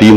3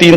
3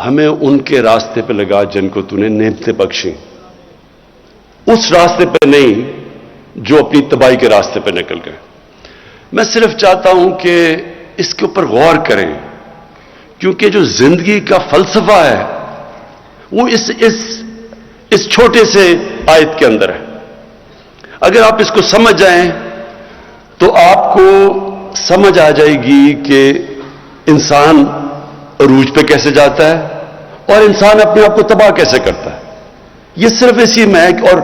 ہمیں ان کے راستے پہ لگا جن کو تو نے نعمتیں بخشیں، اس راستے پہ نہیں جو اپنی تباہی کے راستے پہ نکل گئے۔ میں صرف چاہتا ہوں کہ اس کے اوپر غور کریں، کیونکہ جو زندگی کا فلسفہ ہے وہ اس چھوٹے سے آیت کے اندر ہے۔ اگر آپ اس کو سمجھ جائیں تو آپ کو سمجھ آ جائے گی کہ انسان عروج پہ کیسے جاتا ہے اور انسان اپنے آپ کو تباہ کیسے کرتا ہے۔ یہ صرف اسی میں ہے، اور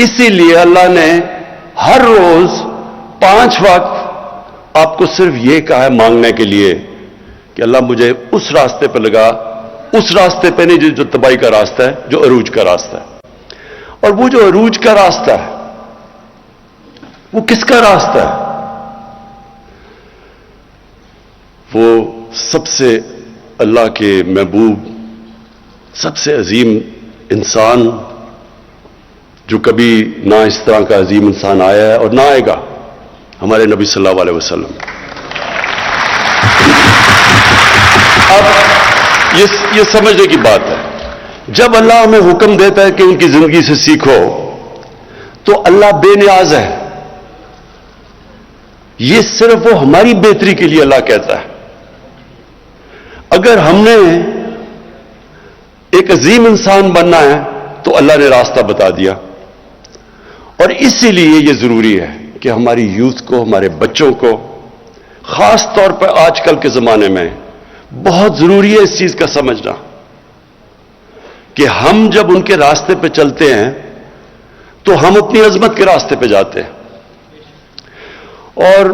اسی لیے اللہ نے ہر روز 5 وقت آپ کو صرف یہ کہا ہے مانگنے کے لیے کہ اللہ مجھے اس راستے پہ لگا، اس راستے پہ نہیں جو تباہی کا راستہ ہے، جو عروج کا راستہ ہے۔ اور وہ جو عروج کا راستہ ہے وہ کس کا راستہ ہے؟ وہ سب سے اللہ کے محبوب، سب سے عظیم انسان جو کبھی نہ اس طرح کا عظیم انسان آیا ہے اور نہ آئے گا، ہمارے نبی صلی اللہ علیہ وسلم۔ اب یہ سمجھنے کی بات ہے، جب اللہ ہمیں حکم دیتا ہے کہ ان کی زندگی سے سیکھو تو اللہ بے نیاز ہے۔ یہ صرف وہ ہماری بہتری کے لیے اللہ کہتا ہے۔ اگر ہم نے ایک عظیم انسان بننا ہے تو اللہ نے راستہ بتا دیا، اور اسی لیے یہ ضروری ہے کہ ہماری یوتھ کو، ہمارے بچوں کو، خاص طور پر آج کل کے زمانے میں بہت ضروری ہے اس چیز کا سمجھنا کہ ہم جب ان کے راستے پہ چلتے ہیں تو ہم اپنی عظمت کے راستے پہ جاتے ہیں۔ اور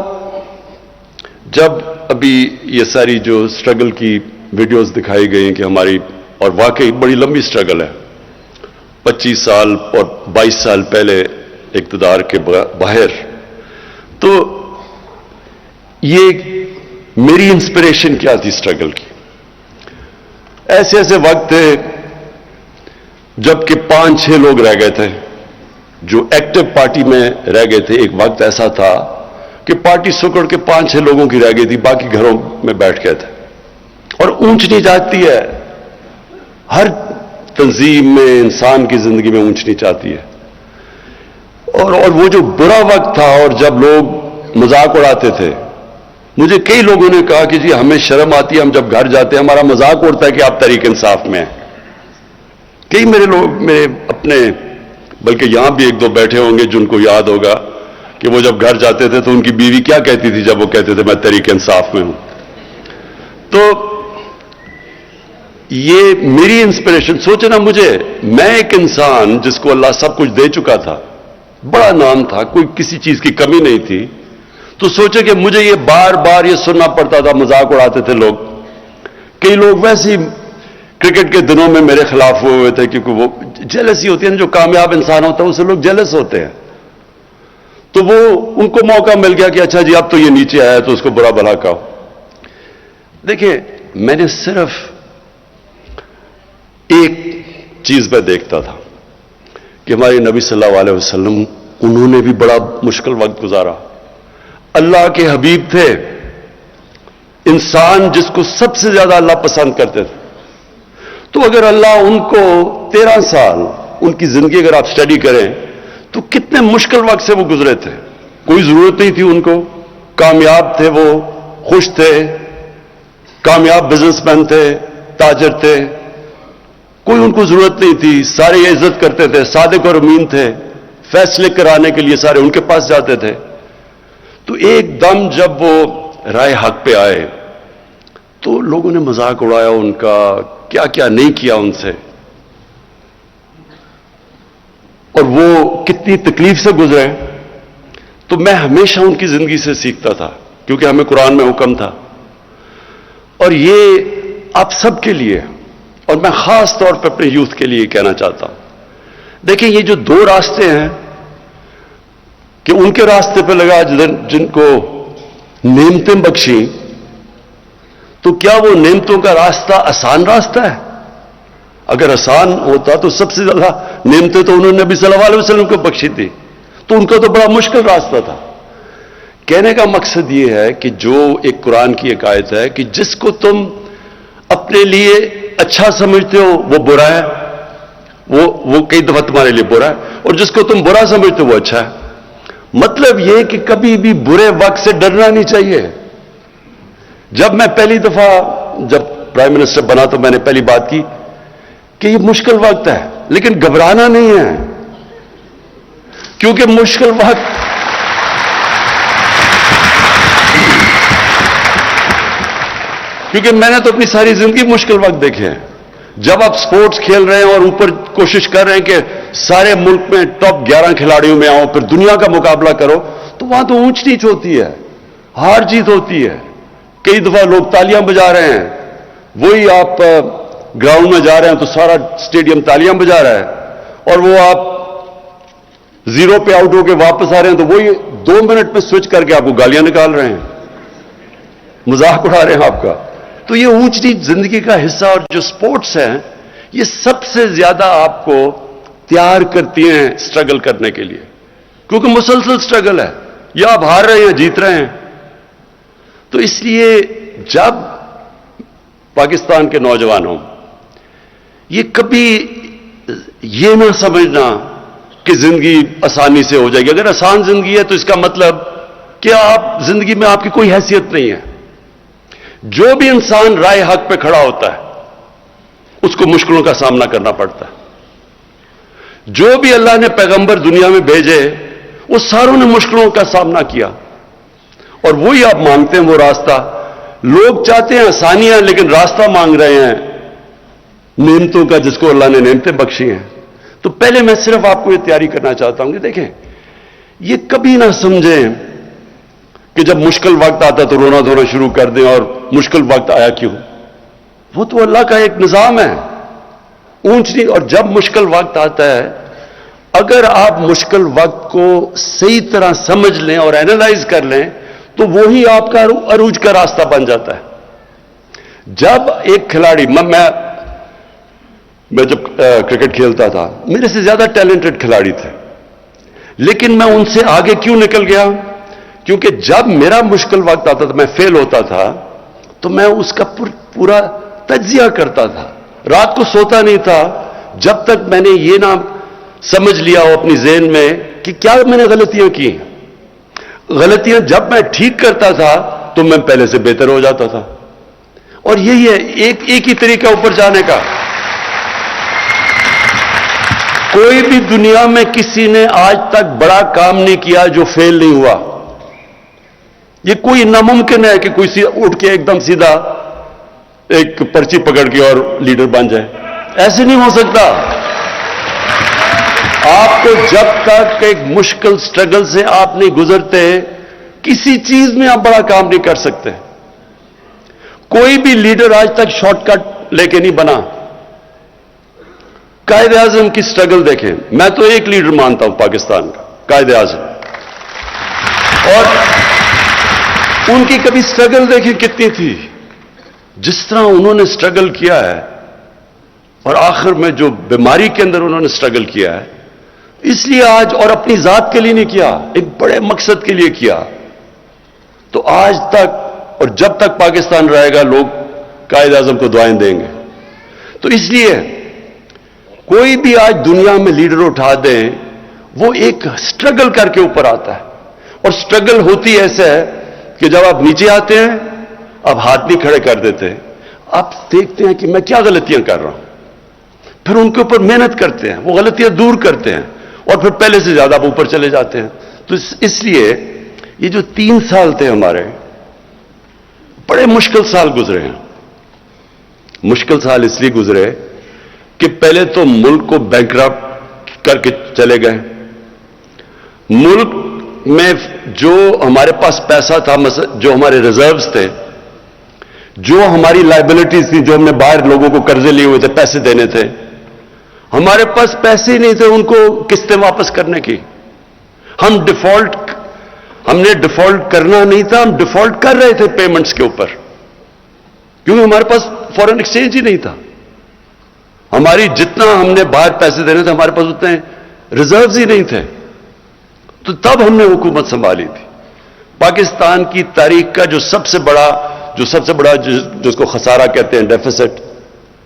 جب ابھی یہ ساری جو سٹرگل کی ویڈیوز دکھائی گئی کہ ہماری، اور واقعی بڑی لمبی سٹرگل ہے، 25 سال اور 22 سال پہلے اقتدار کے باہر، تو یہ میری انسپریشن کیا تھی سٹرگل کی؟ ایسے ایسے وقت تھے جب کہ 5-6 لوگ رہ گئے تھے جو ایکٹیو پارٹی میں رہ گئے تھے۔ ایک وقت ایسا تھا کہ پارٹی سکڑ کے 5-6 لوگوں کی رہ گئی تھی، باقی گھروں میں بیٹھ گئے تھے۔ اور اونچنی جاتی ہے، ہر تنظیم میں، انسان کی زندگی میں اونچنی چاہتی ہے۔ اور وہ جو برا وقت تھا، اور جب لوگ مذاق اڑاتے تھے، مجھے کئی لوگوں نے کہا کہ جی ہمیں شرم آتی ہے، ہم جب گھر جاتے ہیں ہمارا مذاق اڑتا ہے کہ آپ تحریک انصاف میں ہیں۔ کئی میرے اپنے، بلکہ یہاں بھی 1-2 بیٹھے ہوں گے جن کو یاد ہوگا کہ وہ جب گھر جاتے تھے تو ان کی بیوی کیا کہتی تھی جب وہ کہتے تھے میں تحریک انصاف میں ہوں۔ تو یہ میری انسپریشن، سوچے نا، میں ایک انسان جس کو اللہ سب کچھ دے چکا تھا، بڑا نام تھا، کوئی کسی چیز کی کمی نہیں تھی، تو سوچے کہ مجھے یہ بار بار یہ سننا پڑتا تھا، مذاق اڑاتے تھے لوگ۔ کئی لوگ ویسے ہی کرکٹ کے دنوں میں میرے خلاف ہوئے تھے، کیونکہ وہ جیلسی ہوتی ہے، جو کامیاب انسان ہوتا ہے اسے لوگ جیلس ہوتے ہیں، تو وہ ان کو موقع مل گیا کہ اچھا جی اب تو یہ نیچے آیا تو اس کو برا بھلا کہو۔ دیکھیں، میں نے صرف ایک چیز پہ دیکھتا تھا کہ ہمارے نبی صلی اللہ علیہ وسلم، انہوں نے بھی بڑا مشکل وقت گزارا، اللہ کے حبیب تھے، انسان جس کو سب سے زیادہ اللہ پسند کرتے تھے۔ تو اگر اللہ ان کو 13 سال ان کی زندگی اگر آپ سٹڈی کریں تو کتنے مشکل وقت سے وہ گزرے تھے، کوئی ضرورت نہیں تھی ان کو، کامیاب تھے، وہ خوش تھے، کامیاب بزنس مین تھے، تاجر تھے، کوئی ان کو ضرورت نہیں تھی، سارے یہ عزت کرتے تھے، صادق اور امین تھے، فیصلے کرانے کے لیے سارے ان کے پاس جاتے تھے۔ تو ایک دم جب وہ رائے حق پہ آئے تو لوگوں نے مذاق اڑایا ان کا، کیا کیا نہیں کیا ان سے، اور وہ کتنی تکلیف سے گزرے۔ تو میں ہمیشہ ان کی زندگی سے سیکھتا تھا، کیونکہ ہمیں قرآن میں حکم تھا، اور یہ آپ سب کے لیے، اور میں خاص طور پہ اپنے یوتھ کے لیے کہنا چاہتا ہوں۔ دیکھیں، یہ جو 2 راستے ہیں کہ ان کے راستے پہ لگا جن کو نعمتیں بخشیں، تو کیا وہ نعمتوں کا راستہ آسان راستہ ہے؟ اگر آسان ہوتا تو سب سے زیادہ نعمتیں تو انہوں نے نبی صلی اللہ علیہ وسلم کو بخشی تھی، تو ان کا تو بڑا مشکل راستہ تھا۔ کہنے کا مقصد یہ ہے کہ جو ایک قرآن کی ایک آیت ہے کہ جس کو تم اپنے لیے اچھا سمجھتے ہو وہ برا ہے، وہ کئی دفعہ تمہارے لیے برا ہے، اور جس کو تم برا سمجھتے ہو وہ اچھا ہے۔ مطلب یہ کہ کبھی بھی برے وقت سے ڈرنا نہیں چاہیے۔ جب میں پہلی دفعہ جب پرائم منسٹر بنا تو میں نے پہلی بات کی کہ یہ مشکل وقت ہے، لیکن گھبرانا نہیں ہے، کیونکہ مشکل وقت کیونکہ میں نے تو اپنی ساری زندگی مشکل وقت دیکھے ہیں۔ جب آپ سپورٹس کھیل رہے ہیں اور اوپر کوشش کر رہے ہیں کہ سارے ملک میں ٹاپ 11 کھلاڑیوں میں آؤ، پھر دنیا کا مقابلہ کرو، تو وہاں تو اونچ نیچ ہوتی ہے، ہار جیت ہوتی ہے۔ کئی دفعہ لوگ تالیاں بجا رہے ہیں، وہی آپ گراؤنڈ میں جا رہے ہیں تو سارا اسٹیڈیم تالیاں بجا رہا ہے، اور وہ آپ 0 پہ آؤٹ ہو کے واپس آ رہے ہیں تو وہی 2 منٹ میں سوئچ کر کے آپ کو گالیاں نکال رہے ہیں، مذاق اڑا رہے ہیں آپ کا۔ تو یہ اونچ نیچ زندگی کا حصہ، اور جو سپورٹس ہیں یہ سب سے زیادہ آپ کو تیار کرتی ہیں سٹرگل کرنے کے لیے، کیونکہ مسلسل سٹرگل ہے، یا آپ ہار رہے ہیں جیت رہے ہیں۔ تو اس لیے جب پاکستان کے نوجوانوں یہ کبھی یہ نہ سمجھنا کہ زندگی آسانی سے ہو جائے گی۔ اگر آسان زندگی ہے تو اس کا مطلب کہ آپ زندگی میں آپ کی کوئی حیثیت نہیں ہے۔ جو بھی انسان رائے حق پہ کھڑا ہوتا ہے اس کو مشکلوں کا سامنا کرنا پڑتا ہے۔ جو بھی اللہ نے پیغمبر دنیا میں بھیجے وہ ساروں نے مشکلوں کا سامنا کیا، اور وہی آپ مانگتے ہیں وہ راستہ۔ لوگ چاہتے ہیں آسانیاں، لیکن راستہ مانگ رہے ہیں نعمتوں کا، جس کو اللہ نے نعمتیں بخشی ہیں۔ تو پہلے میں صرف آپ کو یہ تیاری کرنا چاہتا ہوں کہ دیکھیں، یہ کبھی نہ سمجھیں کہ جب مشکل وقت آتا تو رونا دھونا شروع کر دیں، اور مشکل وقت آیا کیوں؟ وہ تو اللہ کا ایک نظام ہے، اونچ نہیں۔ اور جب مشکل وقت آتا ہے، اگر آپ مشکل وقت کو صحیح طرح سمجھ لیں اور اینالائز کر لیں تو وہی آپ کا عروج کا راستہ بن جاتا ہے۔ جب ایک کھلاڑی، میں جب کرکٹ کھیلتا تھا میرے سے زیادہ ٹیلنٹڈ کھلاڑی تھے، لیکن میں ان سے آگے کیوں نکل گیا؟ کیونکہ جب میرا مشکل وقت آتا تھا، میں فیل ہوتا تھا، تو میں اس کا پورا تجزیہ کرتا تھا، رات کو سوتا نہیں تھا جب تک میں نے یہ نہ سمجھ لیا ہو اپنی ذہن میں کہ کیا میں نے غلطیاں کی۔ غلطیاں جب میں ٹھیک کرتا تھا تو میں پہلے سے بہتر ہو جاتا تھا، اور یہی ہے ایک ہی طریقہ اوپر جانے کا۔ کوئی بھی دنیا میں کسی نے آج تک بڑا کام نہیں کیا جو فیل نہیں ہوا۔ یہ کوئی ناممکن ہے کہ کوئی اٹھ کے ایک دم سیدھا ایک پرچی پکڑ کے اور لیڈر بن جائے، ایسے نہیں ہو سکتا۔ آپ کو جب تک ایک مشکل سٹرگل سے آپ نہیں گزرتے، کسی چیز میں آپ بڑا کام نہیں کر سکتے۔ کوئی بھی لیڈر آج تک شارٹ کٹ لے کے نہیں بنا۔ قائد اعظم کی سٹرگل دیکھیں، میں تو ایک لیڈر مانتا ہوں پاکستان کا، قائد اعظم، اور ان کی کبھی سٹرگل دیکھیں کتنی تھی، جس طرح انہوں نے سٹرگل کیا ہے، اور آخر میں جو بیماری کے اندر انہوں نے سٹرگل کیا ہے، اس لیے آج، اور اپنی ذات کے لیے نہیں کیا، ایک بڑے مقصد کے لیے کیا، تو آج تک اور جب تک پاکستان رہے گا لوگ قائد اعظم کو دعائیں دیں گے۔ تو اس لیے کوئی بھی آج دنیا میں لیڈر اٹھا دیں، وہ ایک سٹرگل کر کے اوپر آتا ہے، اور سٹرگل ہوتی ایسے ہے کہ جب آپ نیچے آتے ہیں آپ ہاتھ نہیں کھڑے کر دیتے، آپ دیکھتے ہیں کہ میں کیا غلطیاں کر رہا ہوں، پھر ان کے اوپر محنت کرتے ہیں، وہ غلطیاں دور کرتے ہیں، اور پھر پہلے سے زیادہ آپ اوپر چلے جاتے ہیں۔ تو اس لیے یہ جو 3 سال تھے ہمارے، بڑے مشکل سال گزرے ہیں۔ مشکل سال اس لیے گزرے کہ پہلے تو ملک کو بینکرپٹ کر کے چلے گئے۔ ملک میں جو ہمارے پاس پیسہ تھا، جو ہمارے ریزروز تھے، جو ہماری لائبلٹیز تھی، جو ہم نے باہر لوگوں کو قرضے لیے ہوئے تھے پیسے دینے تھے، ہمارے پاس پیسے ہی نہیں تھے ان کو قسطیں واپس کرنے کی۔ ہم نے ڈیفالٹ کرنا نہیں تھا، ہم ڈیفالٹ کر رہے تھے پیمنٹس کے اوپر، کیونکہ ہمارے پاس فورن ایکسچینج ہی نہیں تھا۔ ہماری جتنا ہم نے باہر پیسے دینے تھے، ہمارے پاس اتنے ریزروز ہی نہیں تھے، تو تب ہم نے حکومت سنبھالی تھی۔ پاکستان کی تاریخ کا جو سب سے بڑا جس کو خسارہ کہتے ہیں، ڈیفیسٹ،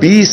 20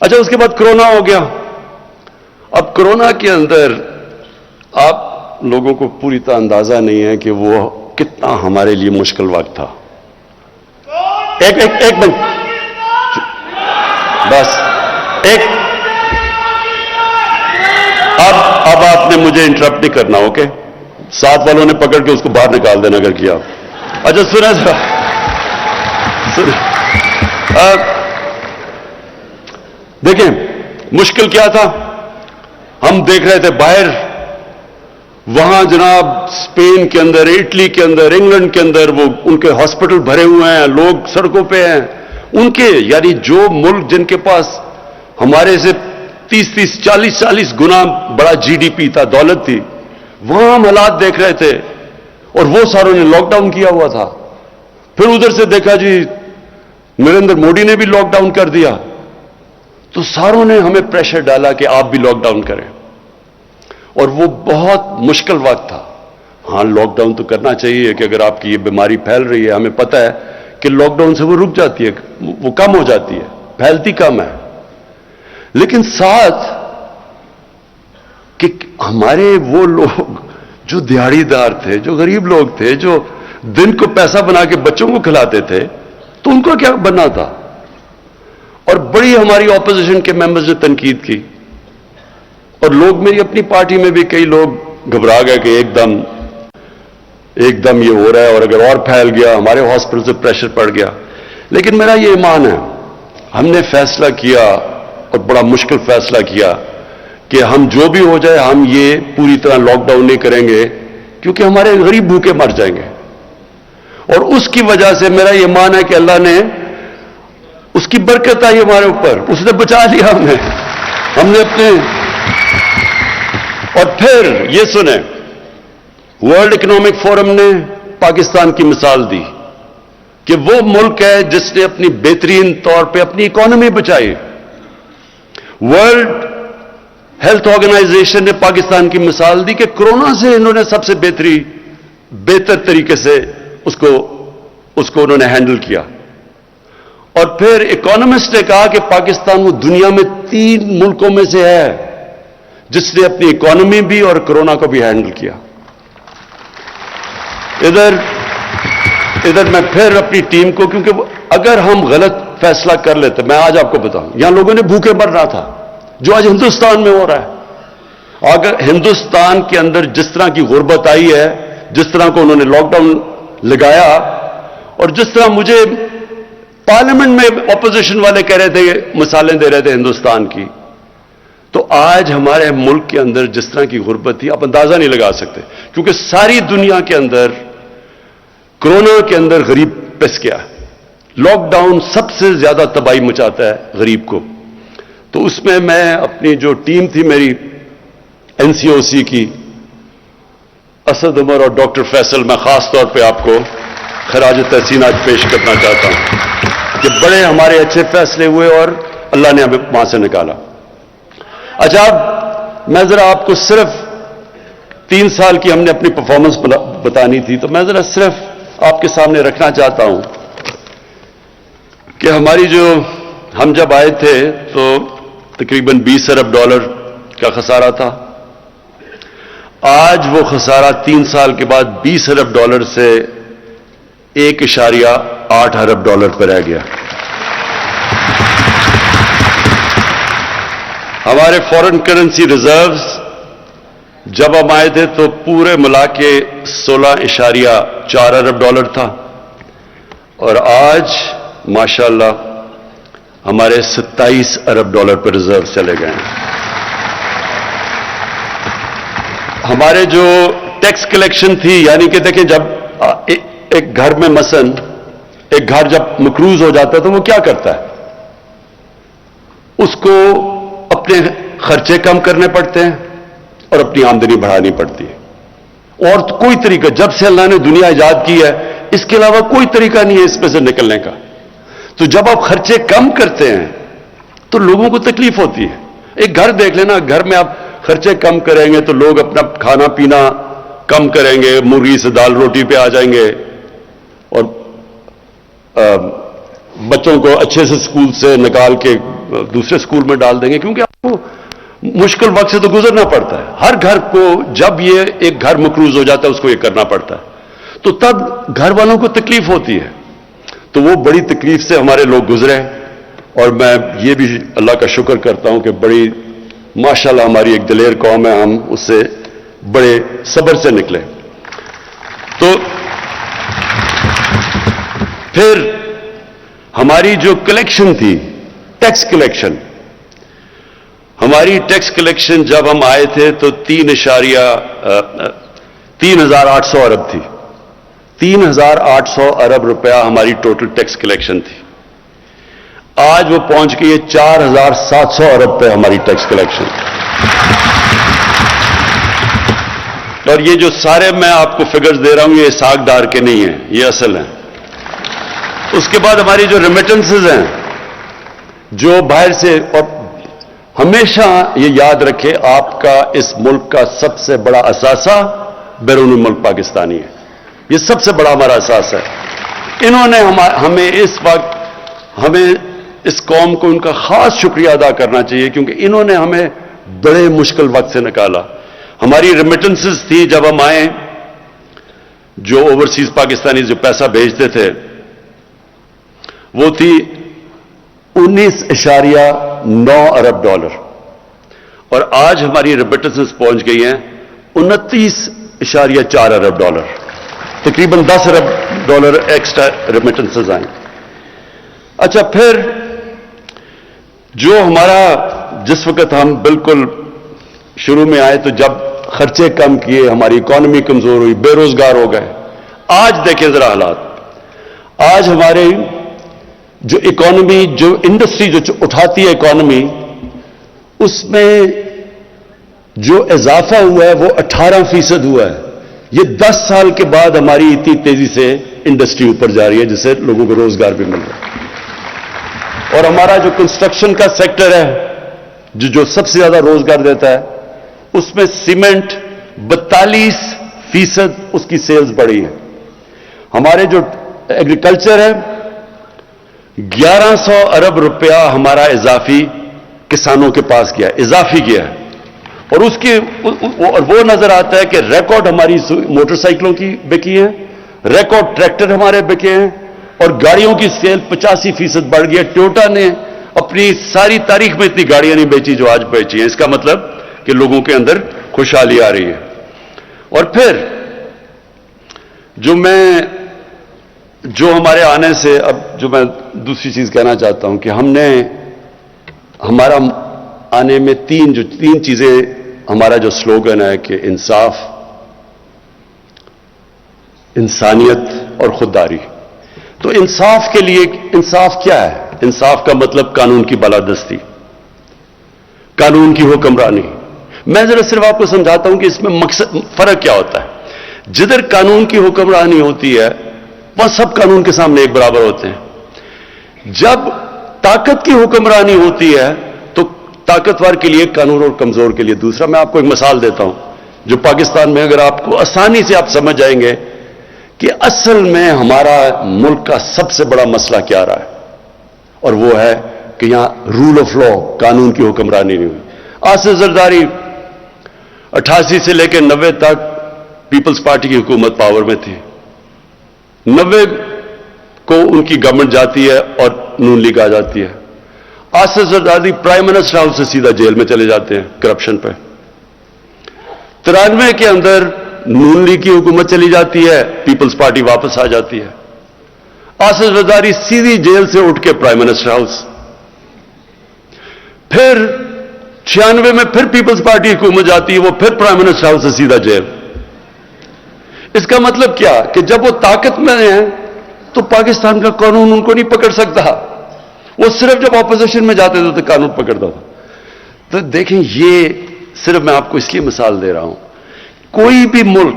اچھا اس کے بعد کرونا ہو گیا. اب کرونا کے اندر آپ لوگوں کو پوری طرح اندازہ نہیں ہے کہ وہ کتنا ہمارے لیے مشکل وقت تھا. ایک منٹ بس اب آپ نے مجھے انٹرپٹ نہیں کرنا. اوکے, ساتھ والوں نے پکڑ کے اس کو باہر نکال دینا اگر کیا. اچھا سنا دیکھیں مشکل کیا تھا. ہم دیکھ رہے تھے باہر وہاں جناب اسپین کے اندر, اٹلی کے اندر, انگلینڈ کے اندر وہ ان کے ہاسپٹل بھرے ہوئے ہیں, لوگ سڑکوں پہ ہیں. ان کے یعنی جو ملک جن کے پاس ہمارے سے 30 40 گنا بڑا جی ڈی پی تھا, دولت تھی, وہاں ہم حالات دیکھ رہے تھے اور وہ ساروں نے لاک ڈاؤن کیا ہوا تھا. پھر ادھر سے دیکھا جی نریندر مودی نے بھی لاک ڈاؤن کر دیا. تو ساروں نے ہمیں پریشر ڈالا کہ آپ بھی لاک ڈاؤن کریں, اور وہ بہت مشکل وقت تھا. ہاں لاک ڈاؤن تو کرنا چاہیے کہ اگر آپ کی یہ بیماری پھیل رہی ہے, ہمیں پتہ ہے کہ لاک ڈاؤن سے وہ رک جاتی ہے, وہ کم ہو جاتی ہے, پھیلتی کم ہے. لیکن ساتھ کہ ہمارے وہ لوگ جو دیہڑی دار تھے, جو غریب لوگ تھے, جو دن کو پیسہ بنا کے بچوں کو کھلاتے تھے, تو ان کو کیا بننا تھا. اور بڑی ہماری اپوزیشن کے ممبرز نے تنقید کی, اور لوگ میری اپنی پارٹی میں بھی کئی لوگ گھبرا گئے کہ ایک دم یہ ہو رہا ہے, اور اگر اور پھیل گیا ہمارے ہاسپٹل سے پریشر پڑ گیا. لیکن میرا یہ ایمان ہے, ہم نے فیصلہ کیا اور بڑا مشکل فیصلہ کیا کہ ہم جو بھی ہو جائے ہم یہ پوری طرح لاک ڈاؤن نہیں کریں گے, کیونکہ ہمارے غریب بھوکے مر جائیں گے. اور اس کی وجہ سے میرا یہ ایمان ہے کہ اللہ نے اس کی برکت آئی ہمارے اوپر, اس نے بچا لیا ہم نے اپنے. اور پھر یہ سنیں, ورلڈ اکنامک فورم نے پاکستان کی مثال دی کہ وہ ملک ہے جس نے اپنی بہترین طور پہ اپنی اکانومی بچائی. ورلڈ ہیلتھ آرگنائزیشن نے پاکستان کی مثال دی کہ کرونا سے انہوں نے سب سے بہتر طریقے سے اس کو انہوں نے ہینڈل کیا. اور پھر اکانومسٹ نے کہا کہ پاکستان وہ دنیا میں 3 ملکوں میں سے ہے جس نے اپنی اکانومی بھی اور کرونا کو بھی ہینڈل کیا. ادھر میں پھر اپنی ٹیم کو, کیونکہ اگر ہم غلط فیصلہ کر لیتے, میں آج آپ کو بتاؤں, یہاں لوگوں نے بھوکے مرنا تھا جو آج ہندوستان میں ہو رہا ہے. اگر ہندوستان کے اندر جس طرح کی غربت آئی ہے, جس طرح کو انہوں نے لاک ڈاؤن لگایا, اور جس طرح مجھے پارلیمنٹ میں اپوزیشن والے کہہ رہے تھے, مثالیں دے رہے تھے ہندوستان کی, تو آج ہمارے ملک کے اندر جس طرح کی غربت تھی آپ اندازہ نہیں لگا سکتے. کیونکہ ساری دنیا کے اندر کرونا کے اندر غریب پس گیا. لاک ڈاؤن سب سے زیادہ تباہی مچاتا ہے غریب کو. تو اس میں اپنی جو ٹیم تھی میری این سی او سی کی, اسد عمر اور ڈاکٹر فیصل, میں خاص طور پہ آپ کو خراج تحسین آج پیش کرنا چاہتا ہوں کہ بڑے ہمارے اچھے فیصلے ہوئے اور اللہ نے ہمیں وہاں سے نکالا. اچھا میں ذرا آپ کو صرف 3 سال کی ہم نے اپنی پرفارمنس بتانی تھی, تو میں ذرا صرف آپ کے سامنے رکھنا چاہتا ہوں کہ ہم جب آئے تھے تو تقریباً $20 ارب کا خسارہ تھا. آج وہ خسارہ 3 سال کے بعد $20 ارب سے $1.8 ارب پر رہ گیا. ہمارے فورن کرنسی ریزروز جب ہم آئے تھے تو پورے ملا کے $16.4 ارب تھا, اور آج ماشاءاللہ ہمارے $27 ارب پر ریزرو چلے گئے ہیں. ہمارے جو ٹیکس کلیکشن تھی, یعنی کہ دیکھیں جب ایک گھر میں مثلا ایک گھر جب مقروض ہو جاتا ہے تو وہ کیا کرتا ہے, اس کو اپنے خرچے کم کرنے پڑتے ہیں اور اپنی آمدنی بڑھانی پڑتی ہے. اور کوئی طریقہ, جب سے اللہ نے دنیا ایجاد کی ہے اس کے علاوہ کوئی طریقہ نہیں ہے اس میں سے نکلنے کا. تو جب آپ خرچے کم کرتے ہیں تو لوگوں کو تکلیف ہوتی ہے. ایک گھر دیکھ لینا, گھر میں آپ خرچے کم کریں گے تو لوگ اپنا کھانا پینا کم کریں گے, مرغی سے دال روٹی پہ آ جائیں گے, اور بچوں کو اچھے سے اسکول سے نکال کے دوسرے اسکول میں ڈال دیں گے، کیونکہ آپ کو مشکل وقت سے تو گزرنا پڑتا ہے. ہر گھر کو جب یہ ایک گھر مقروض ہو جاتا ہے اس کو یہ کرنا پڑتا ہے، تو تب گھر والوں کو تکلیف ہوتی ہے. تو وہ بڑی تکلیف سے ہمارے لوگ گزرے، اور میں یہ بھی اللہ کا شکر کرتا ہوں کہ بڑی ماشاءاللہ ہماری ایک دلیر قوم ہے، ہم اس سے بڑے صبر سے نکلے. تو پھر ہماری جو کلیکشن تھی، ٹیکس کلیکشن، ہماری ٹیکس کلیکشن جب ہم آئے تھے تو 3,800 ارب تھی. 3,800 ارب روپیہ ہماری ٹوٹل ٹیکس کلیکشن تھی. آج وہ پہنچ گئی ہے 4,700 ارب پہ ہماری ٹیکس کلیکشن. اور یہ جو سارے میں آپ کو فگرز دے رہا ہوں یہ اسحاق ڈار کے نہیں ہیں، یہ اصل ہیں. اس کے بعد ہماری جو ریمیٹنسز ہیں جو باہر سے، اور ہمیشہ یہ یاد رکھے آپ کا اس ملک کا سب سے بڑا اثاثہ بیرون ملک پاکستانی ہے. یہ سب سے بڑا ہمارا اثاثہ ہے. انہوں نے ہمیں اس وقت، ہمیں اس قوم کو ان کا خاص شکریہ ادا کرنا چاہیے، کیونکہ انہوں نے ہمیں بڑے مشکل وقت سے نکالا. ہماری ریمیٹنسز تھی جب ہم آئے، جو اوورسیز پاکستانی جو پیسہ بھیجتے تھے وہ تھی 19.9 ارب ڈالر، اور آج ہماری ریمیٹنسز پہنچ گئی ہیں 29.4 ارب ڈالر. تقریباً 10 ارب ڈالر ایکسٹرا ریمیٹنسز آئیں. اچھا، پھر جو ہمارا، جس وقت ہم بالکل شروع میں آئے تو جب خرچے کم کیے، ہماری اکانومی کمزور ہوئی، بے روزگار ہو گئے. آج دیکھیں ذرا حالات. آج ہمارے جو اکانومی، جو انڈسٹری جو اٹھاتی ہے اکانومی، اس میں جو اضافہ ہوا ہے وہ 18% ہوا ہے. یہ 10 سال کے بعد ہماری اتنی تیزی سے انڈسٹری اوپر جا رہی ہے جس سے لوگوں کو روزگار بھی مل رہا ہے. اور ہمارا جو کنسٹرکشن کا سیکٹر ہے جو سب سے زیادہ روزگار دیتا ہے، اس میں سیمنٹ 42% اس کی سیلز بڑھی ہے. ہمارے جو ایگریکلچر ہے 1100 ارب روپیہ ہمارا اضافی کسانوں کے پاس گیا، اضافی گیا ہے. اور اس کی وہ نظر آتا ہے کہ ریکارڈ ہماری موٹر سائیکلوں کی بکی ہیں، ریکارڈ ٹریکٹر ہمارے بکے ہیں، اور گاڑیوں کی سیل 85% بڑھ گئی ہے. ٹویوٹا نے اپنی ساری تاریخ میں اتنی گاڑیاں نہیں بیچی جو آج بیچی ہیں. اس کا مطلب کہ لوگوں کے اندر خوشحالی آ رہی ہے. اور پھر جو ہمارے آنے سے، اب جو میں دوسری چیز کہنا چاہتا ہوں کہ ہم نے، ہمارا آنے میں تین چیزیں، ہمارا جو سلوگن ہے کہ انصاف، انسانیت اور خودداری. تو انصاف کے لیے، انصاف کیا ہے؟ انصاف کا مطلب قانون کی بالادستی، قانون کی حکمرانی. میں ذرا صرف آپ کو سمجھاتا ہوں کہ اس میں مقصد، فرق کیا ہوتا ہے. جدھر قانون کی حکمرانی ہوتی ہے وہاں سب قانون کے سامنے ایک برابر ہوتے ہیں. جب طاقت کی حکمرانی ہوتی ہے تو طاقتور کے لیے قانون اور کمزور کے لیے دوسرا. میں آپ کو ایک مثال دیتا ہوں جو پاکستان میں اگر آپ کو آسانی سے آپ سمجھ جائیں گے کہ اصل میں ہمارا ملک کا سب سے بڑا مسئلہ کیا رہا ہے، اور وہ ہے کہ یہاں رول آف لا، قانون کی حکمرانی نہیں ہوئی. آصف زرداری 88 سے لے کے 90 تک پیپلز پارٹی کی حکومت پاور میں تھی. 90 کو ان کی گورنمنٹ جاتی ہے اور نون لیگ آ جاتی ہے. Asif Zardari prime minister house سے سیدھا جیل میں چلے جاتے ہیں کرپشن پہ. 93 کے اندر نون لیگ کی حکومت چلی جاتی ہے، پیپلز پارٹی واپس آ جاتی ہے. آصف زرداری سیدھی جیل سے اٹھ کے پرائم منسٹر ہاؤس. پھر 96 میں پھر پیپلز پارٹی حکومت جاتی ہے، وہ پھر پرائم منسٹر ہاؤس سے سیدھا جیل. اس کا مطلب کیا کہ جب وہ طاقت میں ہیں تو پاکستان کا قانون ان کو نہیں پکڑ سکتا. وہ صرف جب اپوزیشن میں جاتے تھے تو قانون پکڑتا تھا. تو دیکھیں، یہ صرف میں آپ کو اس لیے مثال دے رہا ہوں، کوئی بھی ملک،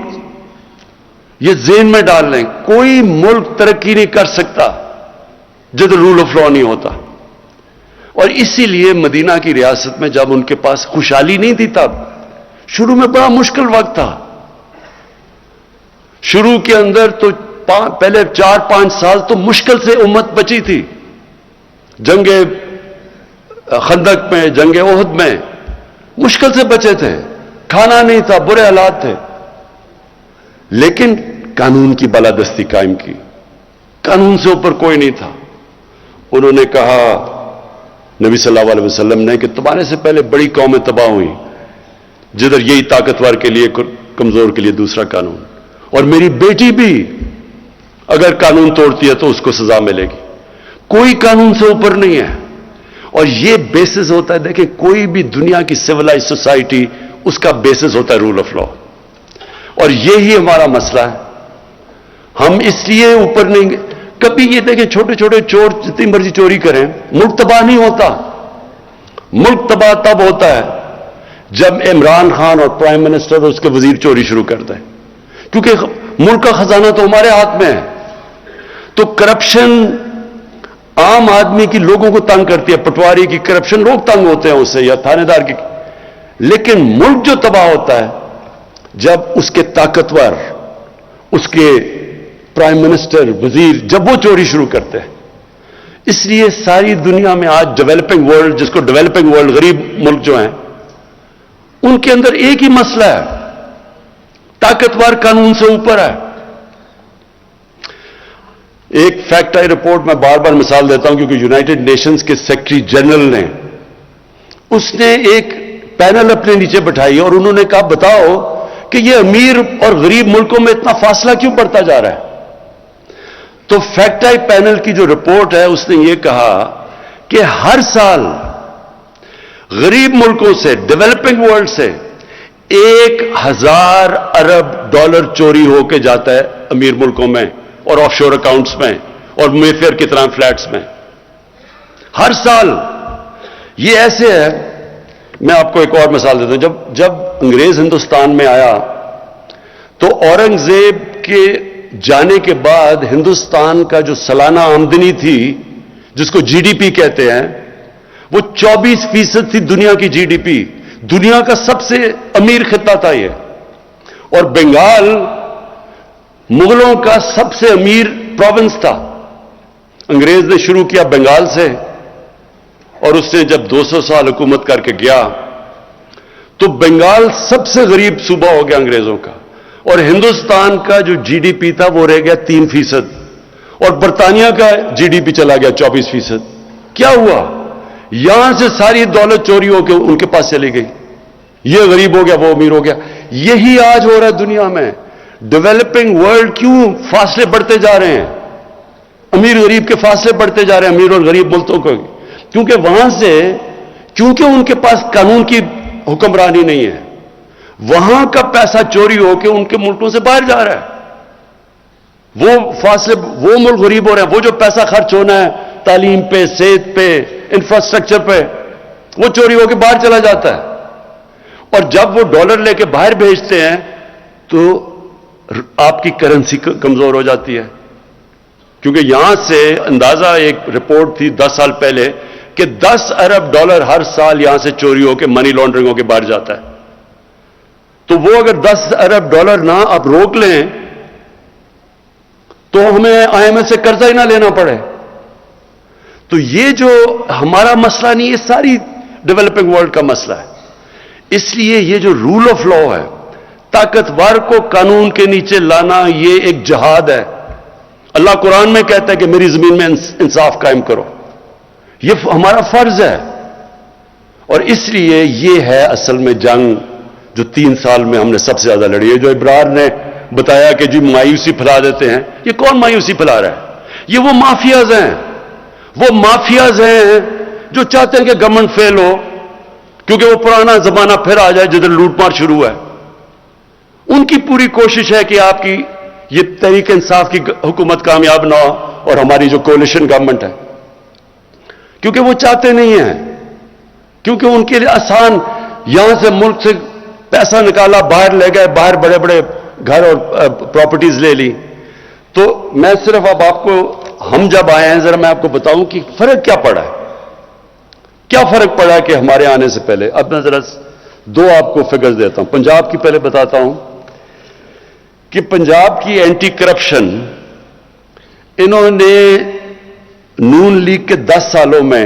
یہ ذہن میں ڈال لیں، کوئی ملک ترقی نہیں کر سکتا جب رول آف لا نہیں ہوتا. اور اسی لیے مدینہ کی ریاست میں جب ان کے پاس خوشحالی نہیں تھی، تب شروع میں بڑا مشکل وقت تھا. شروع کے اندر تو پہلے 4-5 سال تو مشکل سے امت بچی تھی. جنگ خندق میں، جنگ احد میں مشکل سے بچے تھے، کھانا نہیں تھا، برے حالات تھے، لیکن قانون کی بالادستی قائم کی، قانون سے اوپر کوئی نہیں تھا۔ انہوں نے کہا نبی صلی اللہ علیہ وسلم نے کہ تمہارے سے پہلے بڑی قومیں تباہ ہوئیں، جدھر یہی طاقتور کے لیے کمزور کے لیے دوسرا قانون، اور میری بیٹی بھی اگر قانون توڑتی ہے تو اس کو سزا ملے گی، کوئی قانون سے اوپر نہیں ہے۔ اور یہ بیسس ہوتا ہے، دیکھیں کوئی بھی دنیا کی سویلائز سوسائٹی، اس کا بیسس ہوتا ہے رول آف لا، اور یہی ہمارا مسئلہ ہے۔ ہم اس لیے اوپر نہیں، کبھی یہ دیکھیں چھوٹے چھوٹے چور جتنی مرضی چوری کریں، ملک تباہ نہیں ہوتا۔ ملک تباہ تب ہوتا ہے جب عمران خان اور پرائم منسٹر اور اس کے وزیر چوری شروع کرتے ہیں، کیونکہ ملک کا خزانہ تو ہمارے ہاتھ میں ہے۔ تو کرپشن عام آدمی کی لوگوں کو تنگ کرتی ہے، پٹواری کی کرپشن لوگ تنگ ہوتے ہیں اس سے، یا تھانے دار کی، لیکن ملک جو تباہ ہوتا ہے جب اس کے طاقتور، اس کے پرائم منسٹر، وزیر، جب وہ چوری شروع کرتے ہیں۔ اس لیے ساری دنیا میں آج ڈیولپنگ ورلڈ، جس کو ڈیولپنگ ورلڈ، غریب ملک جو ہیں، ان کے اندر ایک ہی مسئلہ ہے، طاقتور قانون سے اوپر ہے۔ ایک فیکٹ آئی رپورٹ میں بار بار مثال دیتا ہوں کیونکہ یونائٹڈ نیشنز کے سیکرٹری جنرل نے، اس نے ایک پینل اپنے نیچے بٹھائی اور انہوں نے کہا بتاؤ کہ یہ امیر اور غریب ملکوں میں اتنا فاصلہ کیوں بڑھتا جا رہا ہے؟ تو فیکٹ آئی پینل کی جو رپورٹ ہے اس نے یہ کہا کہ ہر سال غریب ملکوں سے، ڈیولپنگ ورلڈ سے 1000 ارب ڈالر چوری ہو کے جاتا ہے امیر ملکوں میں اور آف شور اکاؤنٹس میں اور میفیئر کی طرح فلیٹس میں، ہر سال۔ یہ ایسے ہے، میں آپ کو ایک اور مثال دیتا ہوں، جب انگریز ہندوستان میں آیا تو اورنگزیب کے جانے کے بعد ہندوستان کا جو سالانہ آمدنی تھی، جس کو جی ڈی پی کہتے ہیں، وہ 24% تھی دنیا کی جی ڈی پی، دنیا کا سب سے امیر خطہ تھا یہ۔ اور بنگال مغلوں کا سب سے امیر پروونس تھا۔ انگریز نے شروع کیا بنگال سے، اور اس نے جب 200 سال حکومت کر کے گیا تو بنگال سب سے غریب صوبہ ہو گیا انگریزوں کا، اور ہندوستان کا جو جی ڈی پی تھا وہ رہ گیا 3%، اور برطانیہ کا جی ڈی پی چلا گیا 24%۔ کیا ہوا؟ یہاں سے ساری دولت چوری ہو کے ان کے پاس چلی گئی، یہ غریب ہو گیا، وہ امیر ہو گیا۔ یہی آج ہو رہا ہے دنیا میں۔ ڈیولپنگ ورلڈ کیوں فاصلے بڑھتے جا رہے ہیں؟ امیر غریب کے فاصلے بڑھتے جا رہے ہیں، امیر اور غریب ملکوں کو، کیونکہ وہاں سے، کیونکہ ان کے پاس قانون کی حکمرانی نہیں ہے، وہاں کا پیسہ چوری ہو کے ان کے ملکوں سے باہر جا رہا ہے۔ وہ فاصلے، وہ ملک غریب ہو رہے ہیں، وہ جو پیسہ خرچ ہونا ہے تعلیم پہ، صحت پہ، انفراسٹرکچر پہ، وہ چوری ہو کے باہر چلا جاتا ہے۔ اور جب وہ ڈالر لے کے باہر بھیجتے ہیں تو آپ کی کرنسی کمزور ہو جاتی ہے، کیونکہ یہاں سے اندازہ، ایک رپورٹ تھی 10 سال پہلے کہ 10 ارب ڈالر ہر سال یہاں سے چوری ہو کے، منی لانڈرنگ ہو کے باہر جاتا ہے۔ تو وہ اگر 10 ارب ڈالر نہ آپ روک لیں تو ہمیں آئی ایم ایف سے قرضہ ہی نہ لینا پڑے۔ تو یہ جو ہمارا مسئلہ نہیں، یہ ساری ڈیولپنگ ورلڈ کا مسئلہ ہے۔ اس لیے یہ جو رول آف لا ہے، طاقتور کو قانون کے نیچے لانا، یہ ایک جہاد ہے۔ اللہ قرآن میں کہتا ہے کہ میری زمین میں انصاف قائم کرو، یہ ہمارا فرض ہے۔ اور اس لیے یہ ہے اصل میں جنگ جو 3 سال میں ہم نے سب سے زیادہ لڑی ہے۔ جو ابرار نے بتایا کہ جی مایوسی پھیلا دیتے ہیں، یہ کون مایوسی پھیلا رہا ہے؟ یہ وہ مافیاز ہیں، وہ مافیاز ہیں جو چاہتے ہیں کہ گورنمنٹ فیل ہو، کیونکہ وہ پرانا زمانہ پھر آ جائے جدھر لوٹ مار شروع ہے۔ ان کی پوری کوشش ہے کہ آپ کی یہ تحریک انصاف کی حکومت کامیاب نہ ہو، اور ہماری جو کولیشن گورنمنٹ ہے، کیونکہ وہ چاہتے نہیں ہیں، کیونکہ ان کے لیے آسان، یہاں سے ملک سے پیسہ نکالا، باہر لے گئے، باہر بڑے بڑے گھر اور پراپرٹیز لے لی۔ تو میں صرف اب آپ کو، ہم جب آئے ہیں ذرا میں آپ کو بتاؤں کہ فرق کیا پڑا ہے، کیا فرق پڑا ہے کہ ہمارے آنے سے پہلے۔ اب میں ذرا 2 آپ کو فگرز دیتا ہوں۔ پنجاب کی پہلے بتاتا ہوں کہ پنجاب کی اینٹی کرپشن، انہوں نے نون لیگ کے 10 سالوں میں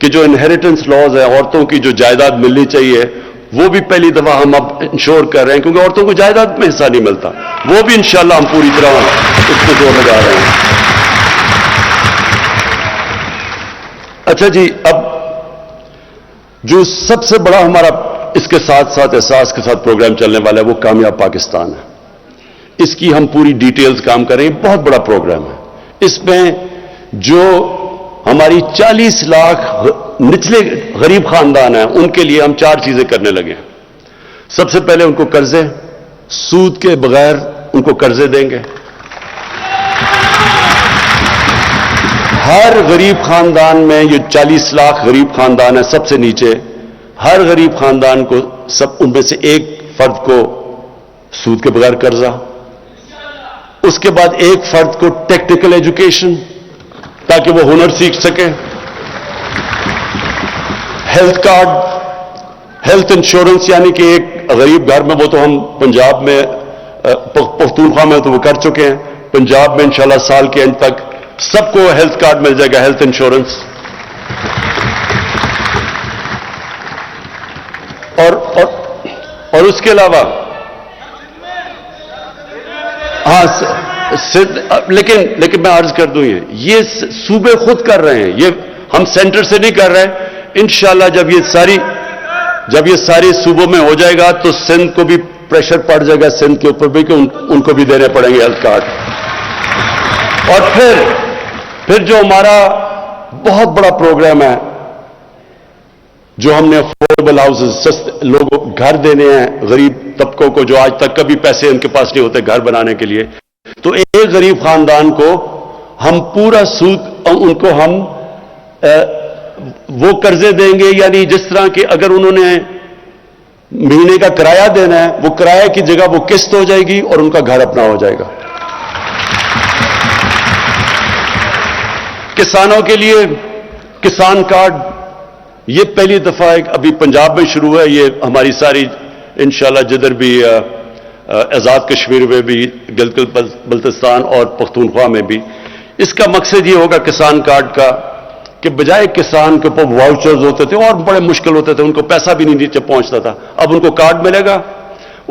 کہ جو انہیریٹنس لاز ہیں، عورتوں کی جو جائیداد ملنی چاہیے، وہ بھی پہلی دفعہ ہم اب انشور کر رہے ہیں، کیونکہ عورتوں کو جائیداد میں حصہ نہیں ملتا، وہ بھی انشاءاللہ ہم پوری طرح اس پہ زور لگا رہے ہیں۔ اچھا جی، اب جو سب سے بڑا ہمارا اس کے ساتھ ساتھ احساس کے ساتھ پروگرام چلنے والا ہے وہ کامیاب پاکستان ہے۔ اس کی ہم پوری ڈیٹیلز کام کریں گے، بہت بڑا پروگرام ہے۔ اس میں جو ہماری 40 لاکھ نچلے غریب خاندان ہیں ان کے لیے ہم 4 چیزیں کرنے لگے ہیں۔ سب سے پہلے ان کو قرضے، سود کے بغیر ان کو قرضے دیں گے۔ ہر غریب خاندان میں، یہ 40 لاکھ غریب خاندان ہیں سب سے نیچے، ہر غریب خاندان کو ان میں سے ایک فرد کو سود کے بغیر قرضہ، اس کے بعد ایک فرد کو ٹیکنیکل ایجوکیشن تاکہ وہ ہنر سیکھ سکے، ہیلتھ کارڈ، ہیلتھ انشورنس، یعنی کہ ایک غریب گھر میں، وہ تو ہم پنجاب میں پختونخوا میں تو وہ کر چکے ہیں، پنجاب میں انشاءاللہ سال کے اینڈ تک سب کو ہیلتھ کارڈ مل جائے گا، ہیلتھ انشورنس۔ اور اس کے علاوہ ہاں لیکن میں عرض کر دوں، یہ صوبے خود کر رہے ہیں، یہ ہم سینٹر سے نہیں کر رہے ہیں۔ انشاءاللہ جب یہ ساری صوبوں میں ہو جائے گا تو سندھ کو بھی پریشر پڑ جائے گا، سندھ کے اوپر بھی کہ ان کو بھی دینے پڑیں گے ہیلتھ کارڈ۔ اور پھر جو ہمارا بہت بڑا پروگرام ہے، جو ہم نے افورڈیبل ہاؤسز، لوگوں گھر دینے ہیں غریب طبقوں کو جو آج تک کبھی پیسے ان کے پاس نہیں ہوتے گھر بنانے کے لیے، تو ایک غریب خاندان کو ہم پورا سود ان کو ہم وہ قرضے دیں گے، یعنی جس طرح کہ اگر انہوں نے مہینے کا کرایہ دینا ہے، وہ کرایہ کی جگہ وہ قسط ہو جائے گی اور ان کا گھر اپنا ہو جائے گا۔ کسانوں کے لیے کسان کارڈ، یہ پہلی دفعہ ابھی پنجاب میں شروع ہے، یہ ہماری ساری انشاءاللہ جدھر بھی آزاد کشمیر میں بھی، گلگت بلتستان اور پختونخوا میں بھی، اس کا مقصد یہ ہوگا کسان کارڈ کا کہ بجائے کسان کے اوپر واؤچرز ہوتے تھے اور بڑے مشکل ہوتے تھے، ان کو پیسہ بھی نہیں نیچے پہنچتا تھا، اب ان کو کارڈ ملے گا،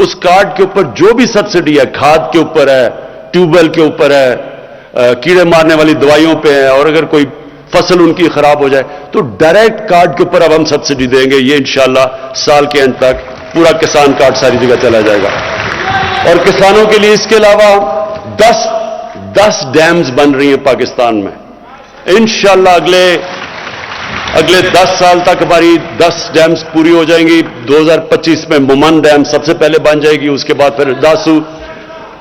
اس کارڈ کے اوپر جو بھی سبسڈی ہے، کھاد کے اوپر ہے، ٹیوب ویل کے اوپر ہے، کیڑے مارنے والی دوائیوں پہ ہے، اور اگر کوئی فصل ان کی خراب ہو جائے تو ڈائریکٹ کارڈ کے اوپر اب ہم سبسڈی دیں گے۔ یہ انشاءاللہ سال کے اینڈ تک پورا کسان کارڈ ساری جگہ چلا جائے گا۔ اور کسانوں کے لیے اس کے علاوہ 10 ڈیمز بن رہی ہیں پاکستان میں، انشاءاللہ اگلے 10 سال تک ہماری 10 ڈیمز پوری ہو جائیں گی۔ 2025 میں مومن ڈیم سب سے پہلے بن جائے گی، اس کے بعد پھر داسو،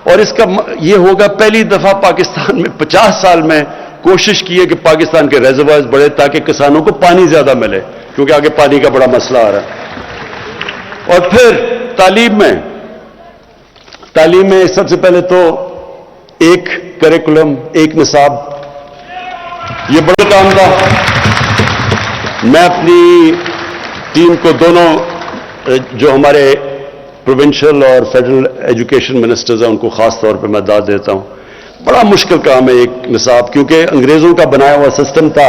اور اس کا یہ ہوگا پہلی دفعہ پاکستان میں 50 سال میں کوشش کی ہے کہ پاکستان کے ریزروائرز بڑھے تاکہ کسانوں کو پانی زیادہ ملے، کیونکہ آگے پانی کا بڑا مسئلہ آ رہا ہے۔ اور پھر تعلیم میں سب سے پہلے تو ایک کریکولم، ایک نصاب، یہ بڑا کام تھا۔ میں اپنی ٹیم کو دونوں جو ہمارے پروونشل اور فیڈرل ایجوکیشن منسٹرز ہیں ان کو خاص طور پہ میں داد دیتا ہوں۔ بڑا مشکل کام ہے ایک نصاب، کیونکہ انگریزوں کا بنایا ہوا سسٹم تھا،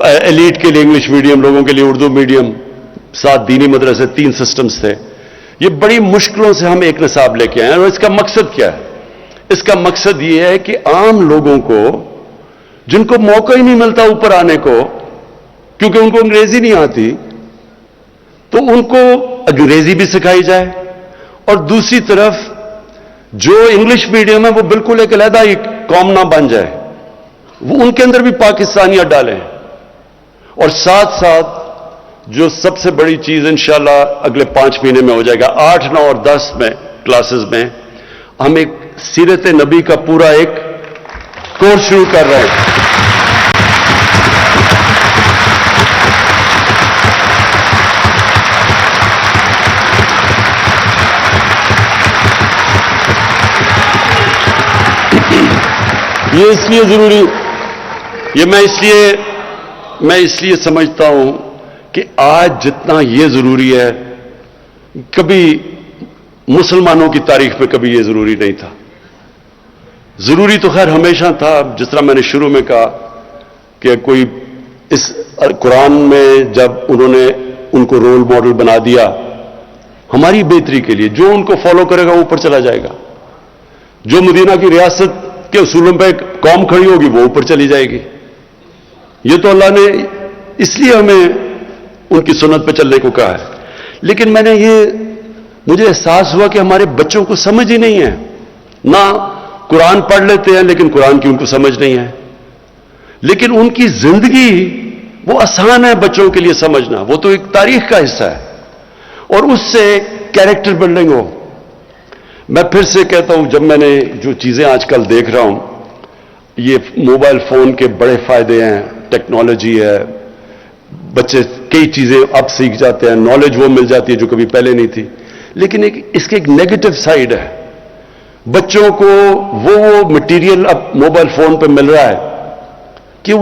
ایلیٹ کے لیے انگلش میڈیم، لوگوں کے لیے اردو میڈیم، 7 دینی مدرسے، 3 سسٹمز تھے۔ یہ بڑی مشکلوں سے ہم ایک نصاب لے کے آئے ہیں، اور اس کا مقصد کیا ہے؟ اس کا مقصد یہ ہے کہ عام لوگوں کو جن کو موقع ہی نہیں ملتا اوپر آنے کو کیونکہ ان کو انگریزی نہیں آتی، تو ان کو انگریزی بھی سکھائی جائے، اور دوسری طرف جو انگلش میڈیم ہے وہ بالکل ایک علیحدہ ہی قوم نہ بن جائے، وہ ان کے اندر بھی پاکستانیت ڈالیں۔ اور ساتھ ساتھ جو سب سے بڑی چیز انشاءاللہ اگلے 5 مہینے میں ہو جائے گا، 8، 9 اور 10 میں کلاسز میں ہم ایک سیرت نبی کا پورا ایک کورس شروع کر رہے ہیں۔ یہ اس لیے ضروری، یہ میں اس لیے سمجھتا ہوں کہ آج جتنا یہ ضروری ہے، کبھی مسلمانوں کی تاریخ میں کبھی یہ ضروری نہیں تھا۔ ضروری تو خیر ہمیشہ تھا، جس طرح میں نے شروع میں کہا کہ کوئی اس قرآن میں جب انہوں نے ان کو رول ماڈل بنا دیا ہماری بہتری کے لیے، جو ان کو فالو کرے گا وہ اوپر چلا جائے گا، جو مدینہ کی ریاست کے اصولوں پہ قوم کھڑی ہوگی وہ اوپر چلی جائے گی. یہ تو اللہ نے اس لیے ہمیں ان کی سنت پہ چلنے کو کہا ہے. لیکن مجھے احساس ہوا کہ ہمارے بچوں کو سمجھ ہی نہیں ہے، نہ قرآن پڑھ لیتے ہیں لیکن قرآن کی ان کو سمجھ نہیں ہے، لیکن ان کی زندگی وہ آسان ہے بچوں کے لیے سمجھنا، وہ تو ایک تاریخ کا حصہ ہے، اور اس سے کیریکٹر بلڈنگ ہو. میں پھر سے کہتا ہوں، جب میں نے جو چیزیں آج کل دیکھ رہا ہوں، یہ موبائل فون کے بڑے فائدے ہیں، ٹیکنالوجی ہے، بچے کئی چیزیں اب سیکھ جاتے ہیں، نالج وہ مل جاتی ہے جو کبھی پہلے نہیں تھی، لیکن اس کے ایک نیگیٹو سائیڈ ہے. بچوں کو وہ مٹیریل اب موبائل فون پہ مل رہا ہے کہ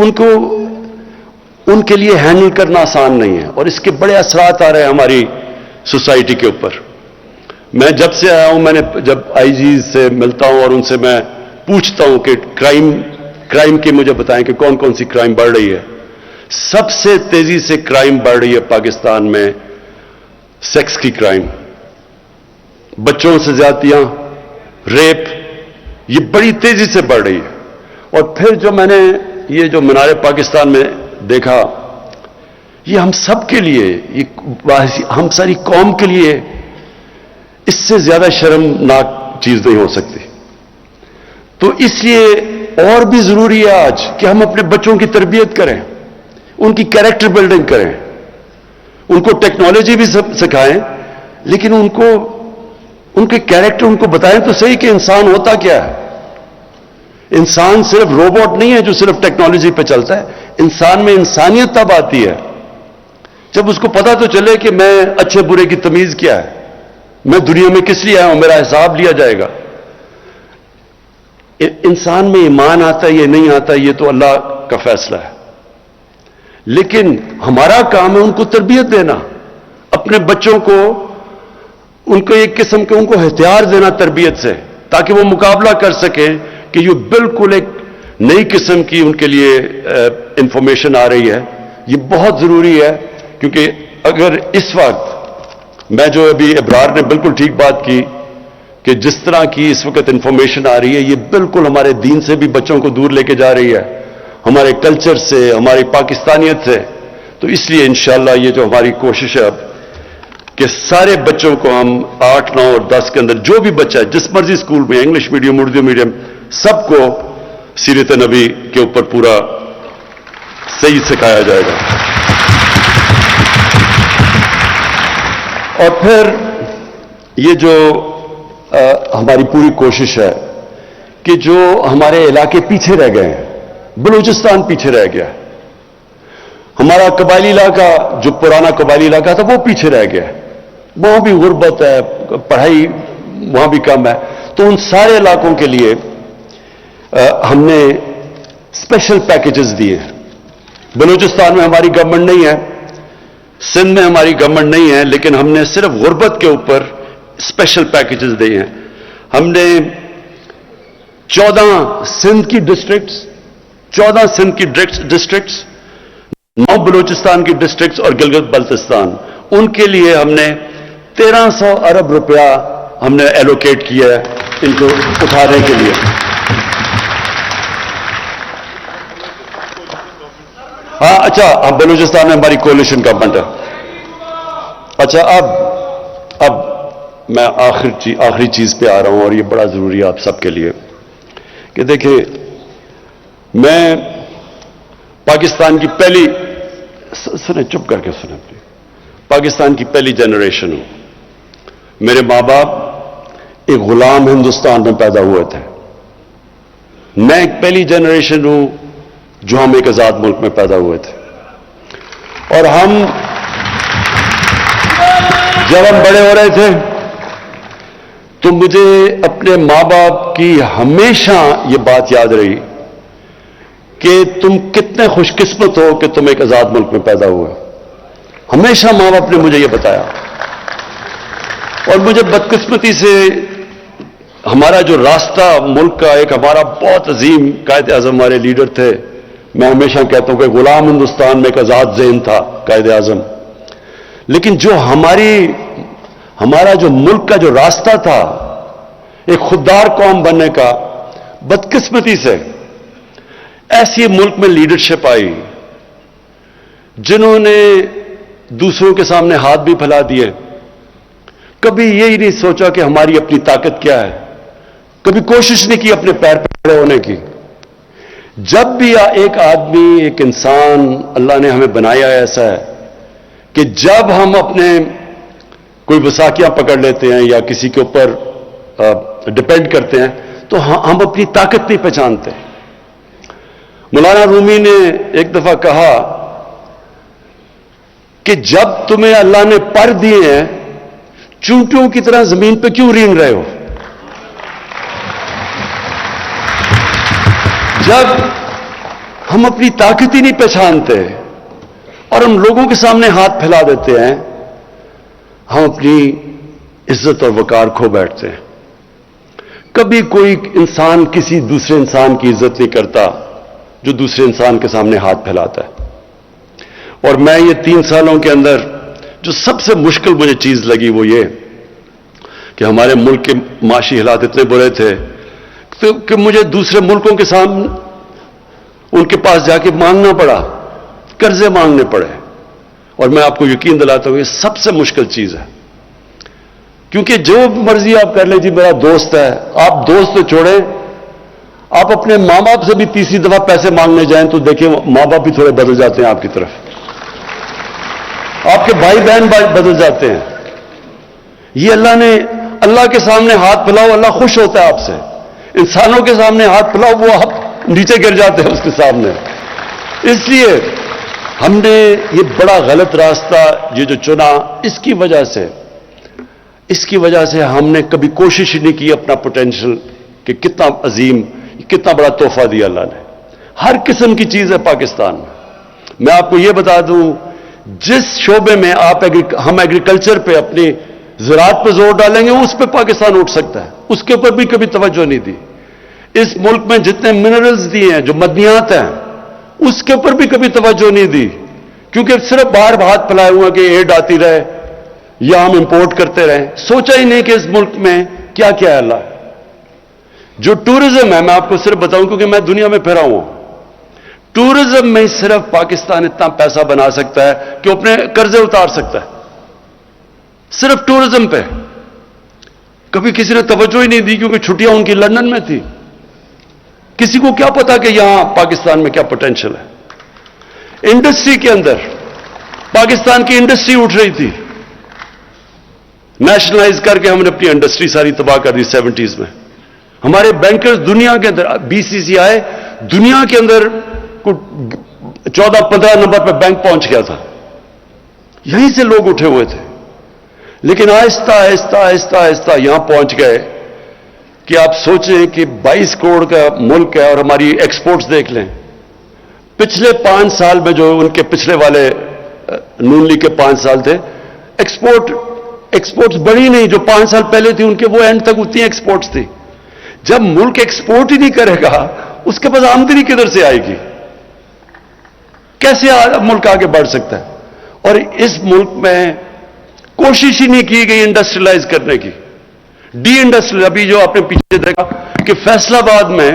ان کے لیے ہینڈل کرنا آسان نہیں ہے، اور اس کے بڑے اثرات آ رہے ہیں ہماری سوسائٹی کے اوپر. میں جب سے آیا ہوں، میں نے جب آئی جی سے ملتا ہوں اور ان سے میں پوچھتا ہوں کہ کرائم کی مجھے بتائیں کہ کون کون سی کرائم بڑھ رہی ہے. سب سے تیزی سے کرائم بڑھ رہی ہے پاکستان میں سیکس کی کرائم، بچوں سے زیادتیاں، ریپ، یہ بڑی تیزی سے بڑھ رہی ہے. اور پھر جو میں نے یہ جو مینار پاکستان میں دیکھا، یہ ہم سب کے لیے، ہم ساری قوم کے لیے اس سے زیادہ شرمناک چیز نہیں ہو سکتی. تو اس لیے اور بھی ضروری ہے آج کہ ہم اپنے بچوں کی تربیت کریں، ان کی کیریکٹر بلڈنگ کریں، ان کو ٹیکنالوجی بھی سکھائیں، لیکن ان کے کیریکٹر ان کو بتائیں تو صحیح کہ انسان ہوتا کیا ہے. انسان صرف روبوٹ نہیں ہے جو صرف ٹیکنالوجی پہ چلتا ہے. انسان میں انسانیت تب آتی ہے جب اس کو پتا تو چلے کہ میں اچھے برے کی تمیز کیا ہے، میں دنیا میں کس لیے آیا ہوں، میرا حساب لیا جائے گا. انسان میں ایمان آتا ہے یہ نہیں آتا، یہ تو اللہ کا فیصلہ ہے، لیکن ہمارا کام ہے ان کو تربیت دینا، اپنے بچوں کو ان کو ایک قسم کے ان کو ہتھیار دینا تربیت سے، تاکہ وہ مقابلہ کر سکیں کہ یہ بالکل ایک نئی قسم کی ان کے لیے انفارمیشن آ رہی ہے. یہ بہت ضروری ہے، کیونکہ اگر اس وقت میں جو ابھی ابرار نے بالکل ٹھیک بات کی کہ جس طرح کی اس وقت انفارمیشن آ رہی ہے، یہ بالکل ہمارے دین سے بھی بچوں کو دور لے کے جا رہی ہے، ہمارے کلچر سے، ہماری پاکستانیت سے. تو اس لیے انشاءاللہ یہ جو ہماری کوشش ہے اب کہ سارے بچوں کو ہم 8, 9 اور 10 کے اندر جو بھی بچہ ہے جس مرضی اسکول میں، انگلش میڈیم، اردو میڈیم، سب کو سیرت نبی کے اوپر پورا صحیح سکھایا جائے گا. اور پھر یہ جو ہماری پوری کوشش ہے کہ جو ہمارے علاقے پیچھے رہ گئے ہیں، بلوچستان پیچھے رہ گیا، ہمارا قبائلی علاقہ جو پرانا قبائلی علاقہ تھا وہ پیچھے رہ گیا، وہاں بھی غربت ہے، پڑھائی وہاں بھی کم ہے. تو ان سارے علاقوں کے لیے ہم نے اسپیشل پیکیجز دیے. بلوچستان میں ہماری گورنمنٹ نہیں ہے، سندھ میں ہماری گورنمنٹ نہیں ہے، لیکن ہم نے صرف غربت کے اوپر اسپیشل پیکیجز دیے ہیں. ہم نے 14 سندھ کی ڈسٹرکٹس، 9 بلوچستان کی ڈسٹرکٹس اور گلگت بلتستان، ان کے لیے ہم نے 1300 ارب روپیہ ہم نے ایلوکیٹ کیا ہے ان کو اٹھانے کے لیے. ہاں اچھا، اب بلوچستان میں ہماری کولیشن گورنمنٹ ہے. اچھا اب میں آخری چیز پہ آ رہا ہوں، اور یہ بڑا ضروری ہے آپ سب کے لیے کہ دیکھیں، میں پاکستان کی چپ کر کے سنیں پاکستان کی پہلی جنریشن ہوں. میرے ماں باپ ایک غلام ہندوستان میں پیدا ہوئے تھے. میں ایک پہلی جنریشن ہوں جو ہم ایک آزاد ملک میں پیدا ہوئے تھے. اور جب ہم بڑے ہو رہے تھے تو مجھے اپنے ماں باپ کی ہمیشہ یہ بات یاد رہی کہ تم کتنے خوش قسمت ہو کہ تم ایک آزاد ملک میں پیدا ہوئے. ہمیشہ ماں باپ نے مجھے یہ بتایا. اور مجھے بدقسمتی سے ہمارا جو راستہ ملک کا، ایک ہمارا بہت عظیم قائد اعظم ہمارے لیڈر تھے میں ہمیشہ کہتا ہوں کہ غلام ہندوستان میں ایک آزاد ذہن تھا قائد اعظم، لیکن جو ہمارا جو ملک کا جو راستہ تھا ایک خوددار قوم بننے کا، بدقسمتی سے ایسی ملک میں لیڈرشپ آئی جنہوں نے دوسروں کے سامنے ہاتھ بھی پھیلا دیے، کبھی یہی نہیں سوچا کہ ہماری اپنی طاقت کیا ہے، کبھی کوشش نہیں کی اپنے پیر پہ کھڑے ہونے کی۔ جب بھی ایک آدمی، ایک انسان اللہ نے ہمیں بنایا ایسا ہے کہ جب ہم اپنے کوئی وساکیاں پکڑ لیتے ہیں یا کسی کے اوپر ڈپینڈ کرتے ہیں تو ہم اپنی طاقت نہیں پہچانتے۔ مولانا رومی نے ایک دفعہ کہا کہ جب تمہیں اللہ نے پر دیے ہیں چونٹیوں کی طرح زمین پہ کیوں رینگ رہے ہو؟ جب ہم اپنی طاقت ہی نہیں پہچانتے اور ہم لوگوں کے سامنے ہاتھ پھیلا دیتے ہیں، ہم اپنی عزت اور وقار کھو بیٹھتے ہیں۔ کبھی کوئی انسان کسی دوسرے انسان کی عزت نہیں کرتا جو دوسرے انسان کے سامنے ہاتھ پھیلاتا ہے۔ اور میں یہ 3 سالوں کے اندر جو سب سے مشکل مجھے چیز لگی وہ یہ کہ ہمارے ملک کے معاشی حالات اتنے برے تھے کہ مجھے دوسرے ملکوں کے سامنے ان کے پاس جا کے مانگنا پڑا، قرضے مانگنے پڑے۔ اور میں آپ کو یقین دلاتا ہوں یہ سب سے مشکل چیز ہے، کیونکہ جو مرضی آپ کر لیں، جی میرا دوست ہے، آپ دوست تو چھوڑیں، آپ اپنے ماں باپ سے بھی تیسری دفعہ پیسے مانگنے جائیں تو دیکھیں ماں باپ بھی تھوڑے بدل جاتے ہیں آپ کی طرف، آپ کے بھائی بہن بدل جاتے ہیں۔ یہ اللہ کے سامنے ہاتھ پھیلاؤ، اللہ خوش ہوتا ہے آپ سے۔ انسانوں کے سامنے ہاتھ پھیلاؤ، وہ آپ نیچے گر جاتے ہیں اس کے سامنے۔ اس لیے ہم نے یہ بڑا غلط راستہ یہ جو چنا، اس کی وجہ سے ہم نے کبھی کوشش ہی نہیں کی اپنا پوٹینشل کہ کتنا عظیم، کتنا بڑا تحفہ دیا اللہ نے۔ ہر قسم کی چیز ہے پاکستان میں۔ میں آپ کو یہ بتا دوں، جس شعبے میں ہم ایگریکلچر پہ، اپنی زراعت پہ زور ڈالیں گے اس پہ پاکستان اٹھ سکتا ہے، اس کے اوپر بھی کبھی توجہ نہیں دی۔ اس ملک میں جتنے منرلز دیے ہیں، جو معدنیات ہیں، اس کے اوپر بھی کبھی توجہ نہیں دی، کیونکہ صرف باہر ہاتھ پھیلائے ہوئے کہ ایڈ آتی رہے یا ہم امپورٹ کرتے رہیں۔ سوچا ہی نہیں کہ اس ملک میں کیا کیا ہے اللہ۔ جو ٹورزم ہے، میں آپ کو صرف بتاؤں کیونکہ میں دنیا میں پھرا ہوں، ٹورزم میں صرف پاکستان اتنا پیسہ بنا سکتا ہے کہ اپنے قرضے اتار سکتا ہے، صرف ٹورزم پہ۔ کبھی کسی نے توجہ ہی نہیں دی کیونکہ چھٹیاں ان کی لندن میں تھی۔ کسی کو کیا پتا کہ یہاں پاکستان میں کیا پوٹینشل ہے۔ انڈسٹری کے اندر پاکستان کی انڈسٹری اٹھ رہی تھی، نیشنلائز کر کے ہم نے اپنی انڈسٹری ساری تباہ کر دی 70s میں۔ ہمارے بینکرز دنیا کے اندر، BCCI دنیا کے اندر 14-15 نمبر پہ بینک پہنچ گیا تھا، یہیں سے لوگ اٹھے ہوئے تھے۔ لیکن آہستہ آہستہ آہستہ آہستہ یہاں پہنچ گئے کہ آپ سوچیں کہ 22 کروڑ کا ملک ہے اور ہماری ایکسپورٹس دیکھ لیں۔ پچھلے 5 سال میں جو ان کے پچھلے والے نون لیگ کے 5 سال تھے، ایکسپورٹس بڑھی نہیں، جو 5 سال پہلے تھی ان کے وہ اینڈ تک اتنی ایکسپورٹس تھی۔ جب ملک ایکسپورٹ ہی نہیں کرے گا اس کے پاس آمدنی کدھر سے آئے گی؟ کیسے ملک آگے بڑھ سکتا ہے؟ اور اس ملک میں کوشش ہی نہیں کی گئی انڈسٹریلائز کرنے کی، ڈی انڈسٹریل۔ ابھی جو آپ نے پیچھے دیکھا کہ فیصل آباد میں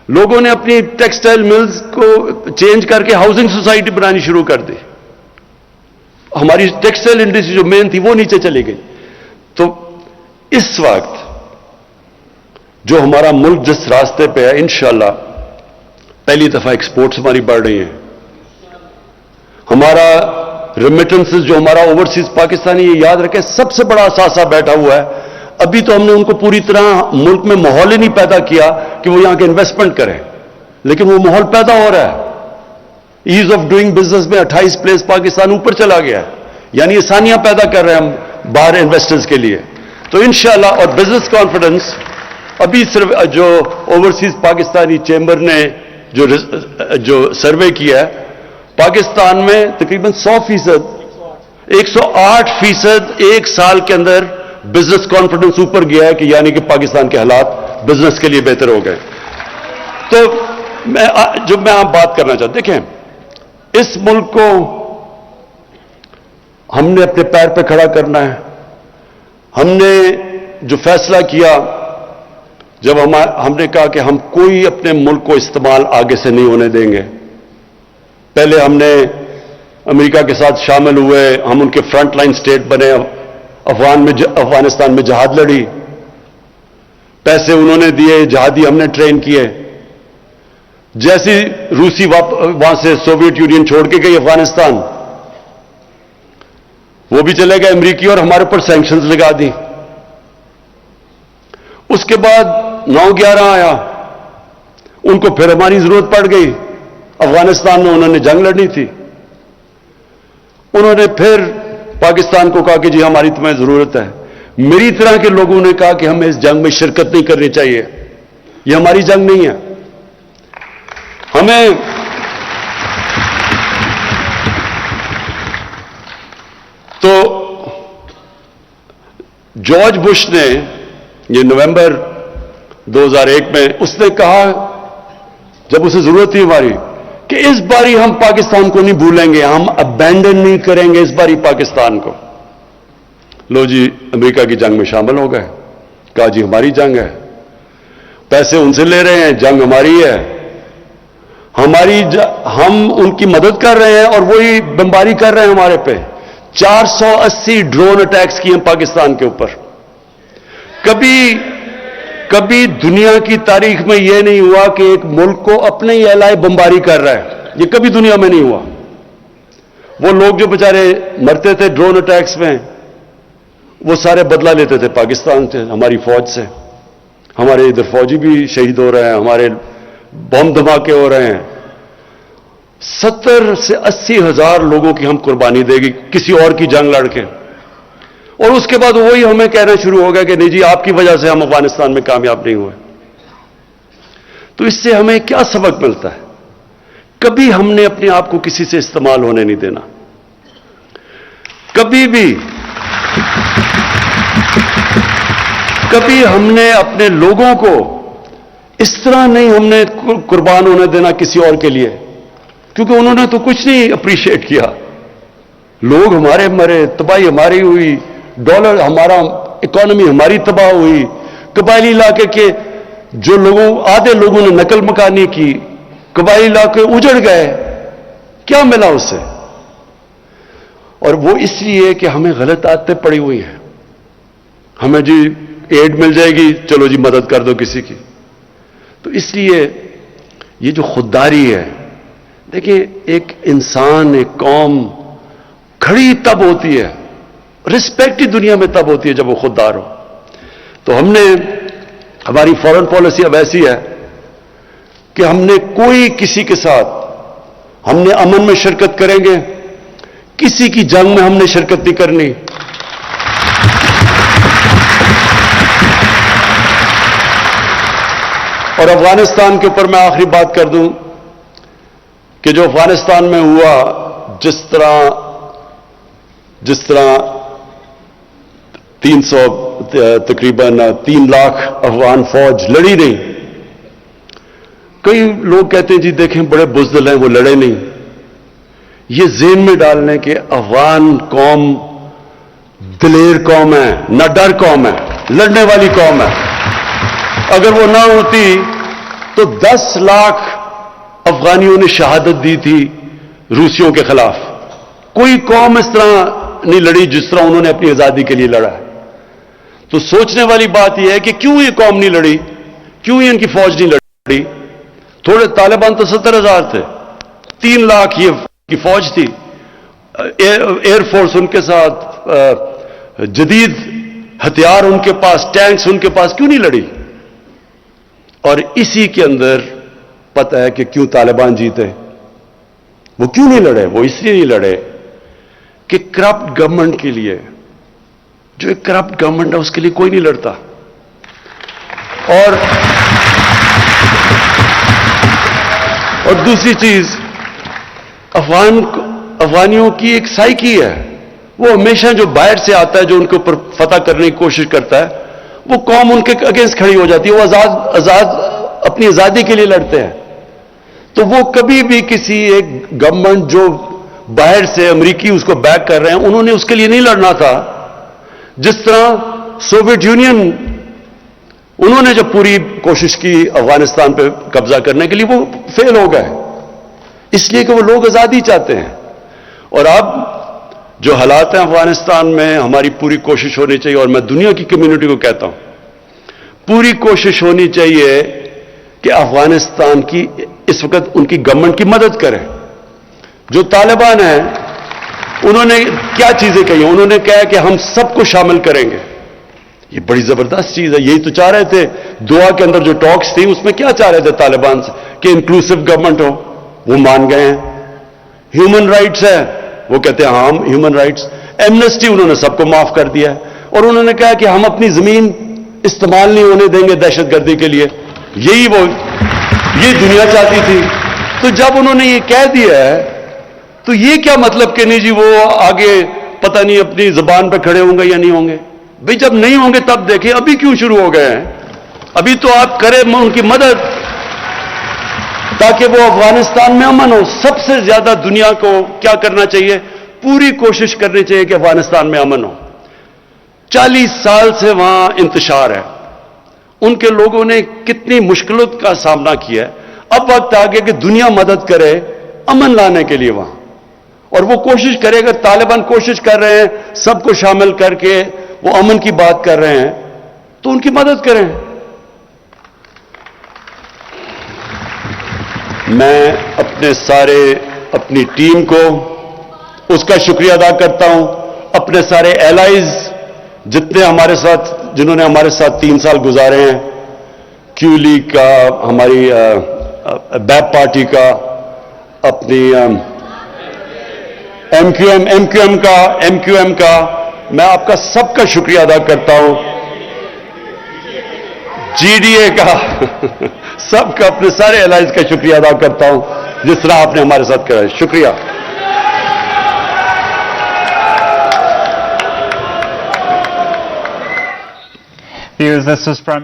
لوگوں نے اپنی ٹیکسٹائل ملز کو چینج کر کے ہاؤسنگ سوسائٹی بنانی شروع کر دی، ہماری ٹیکسٹائل انڈسٹری جو مین تھی وہ نیچے چلی گئی۔ تو اس وقت جو ہمارا ملک جس راستے پہ ہے، انشاءاللہ پہلی دفعہ ایکسپورٹس ہماری بڑھ رہی ہیں، ہمارا ریمیٹنسز جو ہمارا اوورسیز پاکستانی، یہ یاد رکھیں سب سے بڑا اثاثہ بیٹھا ہوا ہے۔ ابھی تو ہم نے ان کو پوری طرح ملک میں ماحول ہی نہیں پیدا کیا کہ وہ یہاں کے انویسٹمنٹ کریں، لیکن وہ ماحول پیدا ہو رہا ہے۔ ایز آف ڈوئنگ بزنس میں 28 پلیس پاکستان اوپر چلا گیا ہے، یعنی آسانیاں پیدا کر رہے ہیں ہم باہر انویسٹرز کے لیے۔ تو انشاءاللہ، اور بزنس کانفیڈنس ابھی صرف جو اوورسیز پاکستانی چیمبر نے جو سروے کیا ہے، پاکستان میں تقریباً 100%، 108% ایک سال کے اندر بزنس کانفیڈنس اوپر گیا ہے، کہ یعنی کہ پاکستان کے حالات بزنس کے لیے بہتر ہو گئے۔ تو میں آپ بات کرنا چاہتا ہوں، دیکھیں اس ملک کو ہم نے اپنے پیر پہ کھڑا کرنا ہے. ہم نے جو فیصلہ کیا، جب ہم نے کہا کہ ہم کوئی اپنے ملک کو استعمال آگے سے نہیں ہونے دیں گے. پہلے ہم نے امریکہ کے ساتھ شامل ہوئے، ہم ان کے فرنٹ لائن سٹیٹ بنے، افغانستان میں جہاد لڑی، پیسے انہوں نے دیے، جہادی ہم نے ٹرین کیے. جیسی روسی وہاں سے سوویت یونین چھوڑ کے گئی افغانستان، وہ بھی چلے گئے امریکی، اور ہمارے اوپر سینکشنز لگا دی. اس کے بعد 9/11 آیا، ان کو پھر ہماری ضرورت پڑ گئی. افغانستان میں انہوں نے جنگ لڑنی تھی، انہوں نے پھر پاکستان کو کہا کہ جی ہماری تمہیں ضرورت ہے. میری طرح کے لوگوں نے کہا کہ ہمیں اس جنگ میں شرکت نہیں کرنی چاہیے، یہ ہماری جنگ نہیں ہے. ہمیں تو جارج بش نے یہ نومبر 2001 میں اس نے کہا، جب اسے ضرورت تھی ہماری، کہ اس باری ہم پاکستان کو نہیں بھولیں گے، ہم ابینڈن نہیں کریں گے اس باری پاکستان کو. لو جی امریکہ کی جنگ میں شامل ہو گئے، کہا جی ہماری جنگ ہے، پیسے ان سے لے رہے ہیں، جنگ ہماری ہے، ہم ان کی مدد کر رہے ہیں اور وہی بمباری کر رہے ہیں ہمارے پہ. 480 ڈرون اٹیکس کیے ہیں پاکستان کے اوپر. کبھی دنیا کی تاریخ میں یہ نہیں ہوا کہ ایک ملک کو اپنے ہی اعلائے بمباری کر رہا ہے، یہ کبھی دنیا میں نہیں ہوا. وہ لوگ جو بیچارے مرتے تھے ڈرون اٹیکس میں، وہ سارے بدلہ لیتے تھے پاکستان سے، ہماری فوج سے. ہمارے ادھر فوجی بھی شہید ہو رہے ہیں، ہمارے بم دھماکے ہو رہے ہیں. 70 سے 80 ہزار لوگوں کی ہم قربانی دے گی کسی اور کی جنگ لڑ کے. اور اس کے بعد وہی ہمیں کہنا شروع ہو گیا کہ نہیں جی آپ کی وجہ سے ہم افغانستان میں کامیاب نہیں ہوئے. تو اس سے ہمیں کیا سبق ملتا ہے؟ کبھی ہم نے اپنے آپ کو کسی سے استعمال ہونے نہیں دینا. کبھی ہم نے اپنے لوگوں کو اس طرح نہیں ہم نے قربان ہونے دینا کسی اور کے لیے، کیونکہ انہوں نے تو کچھ نہیں اپریشیٹ کیا. لوگ ہمارے مرے، تباہی ہماری ہوئی، ڈالر ہمارا، اکانومی ہماری تباہ ہوئی. قبائلی علاقے کے جو آدھے لوگوں نے نقل مکانی کی، قبائلی علاقے اجڑ گئے. کیا ملا اس سے؟ اور وہ اس لیے کہ ہمیں غلط عادتیں پڑی ہوئی ہیں. ہمیں جی ایڈ مل جائے گی، چلو جی مدد کر دو کسی کی. تو اس لیے یہ جو خودداری ہے، دیکھیں ایک انسان، ایک قوم کھڑی تب ہوتی ہے، رسپیکٹ ہی دنیا میں تب ہوتی ہے جب وہ خوددار ہو. تو ہماری فورن پالیسی اب ایسی ہے کہ ہم نے کوئی کسی کے ساتھ، ہم نے امن میں شرکت کریں گے، کسی کی جنگ میں ہم نے شرکت نہیں کرنی. اور افغانستان کے اوپر میں آخری بات کر دوں کہ جو افغانستان میں ہوا، جس طرح 3 لاکھ افغان فوج لڑی نہیں. کئی لوگ کہتے ہیں جی دیکھیں بڑے بزدل ہیں وہ لڑے نہیں. یہ ذہن میں ڈالنے کہ افغان قوم دلیر قوم ہے، نہ ڈر قوم ہے، لڑنے والی قوم ہے. اگر وہ نہ ہوتی تو 10 لاکھ افغانیوں نے شہادت دی تھی روسیوں کے خلاف. کوئی قوم اس طرح نہیں لڑی جس طرح انہوں نے اپنی آزادی کے لیے لڑا ہے. تو سوچنے والی بات یہ ہے کہ کیوں یہ قوم نہیں لڑی، کیوں یہ ان کی فوج نہیں لڑی. تھوڑے طالبان تو 70,000 تھے، 3 لاکھ یہ کی فوج تھی، ایئر فورس ان کے ساتھ، جدید ہتھیار ان کے پاس، ٹینکس ان کے پاس، کیوں نہیں لڑی؟ اور اسی کے اندر پتہ ہے کہ کیوں طالبان جیتے. وہ کیوں نہیں لڑے؟ وہ اس لیے نہیں لڑے کہ کرپٹ گورنمنٹ کے لیے، جو ایک کرپٹ گورنمنٹ ہے اس کے لیے کوئی نہیں لڑتا. اور دوسری چیز، افغانیوں کی ایک سائیکی ہے، وہ ہمیشہ جو باہر سے آتا ہے، جو ان کے اوپر فتح کرنے کی کوشش کرتا ہے، وہ قوم ان کے اگینسٹ کھڑی ہو جاتی ہے. وہ اپنی آزادی کے لیے لڑتے ہیں. تو وہ کبھی بھی کسی ایک گورنمنٹ جو باہر سے امریکی اس کو بیک کر رہے ہیں انہوں نے اس کے لیے نہیں لڑنا تھا. جس طرح سوویت یونین انہوں نے جب پوری کوشش کی افغانستان پہ قبضہ کرنے کے لیے وہ فیل ہو گئے اس لیے کہ وہ لوگ آزادی چاہتے ہیں. اور اب جو حالات ہیں افغانستان میں ہماری پوری کوشش ہونی چاہیے اور میں دنیا کی کمیونٹی کو کہتا ہوں پوری کوشش ہونی چاہیے کہ افغانستان کی اس وقت ان کی گورنمنٹ کی مدد کریں. جو طالبان ہیں انہوں نے کیا چیزیں کہی ہیں؟ انہوں نے کہا کہ ہم سب کو شامل کریں گے. یہ بڑی زبردست چیز ہے. یہی تو چاہ رہے تھے دعا کے اندر جو ٹاکس تھی اس میں کیا چاہ رہے تھے طالبان سے کہ انکلوسو گورنمنٹ ہو. وہ مان گئے ہیں. ہیومن رائٹس ہے وہ کہتے ہیں ہاں ہیومن رائٹس. ایمنسٹی انہوں نے سب کو معاف کر دیا ہے اور انہوں نے کہا کہ ہم اپنی زمین استعمال نہیں ہونے دیں گے دہشت گردی کے لیے. یہ دنیا چاہتی تھی. تو جب انہوں نے یہ کہہ دیا ہے تو یہ کیا مطلب کہ نہیں جی وہ آگے پتہ نہیں اپنی زبان پہ کھڑے ہوں گے یا نہیں ہوں گے. بھئی جب نہیں ہوں گے تب دیکھیں. ابھی کیوں شروع ہو گئے ہیں؟ ابھی تو آپ کریں ان کی مدد تاکہ وہ افغانستان میں امن ہو. سب سے زیادہ دنیا کو کیا کرنا چاہیے؟ پوری کوشش کرنی چاہیے کہ افغانستان میں امن ہو. 40 سال سے وہاں انتشار ہے. ان کے لوگوں نے کتنی مشکلوں کا سامنا کیا ہے. اب وقت آ گیا کہ دنیا مدد کرے امن لانے کے لیے وہاں. اور وہ کوشش کرے. اگر طالبان کوشش کر رہے ہیں سب کو شامل کر کے وہ امن کی بات کر رہے ہیں تو ان کی مدد کریں. میں اپنی ٹیم کو اس کا شکریہ ادا کرتا ہوں. اپنے سارے ایلائز جنہوں نے ہمارے ساتھ 3 سال گزارے ہیں. کیو لیگ کا, ہماری بیپ پارٹی کا, اپنی ایم کیو ایم کا, میں آپ کا سب کا شکریہ ادا کرتا ہوں. جی ڈی اے کا سب کا, اپنے سارے الائنس کا شکریہ ادا کرتا ہوں جس طرح آپ نے ہمارے ساتھ کرا ہے. شکریہ. This was from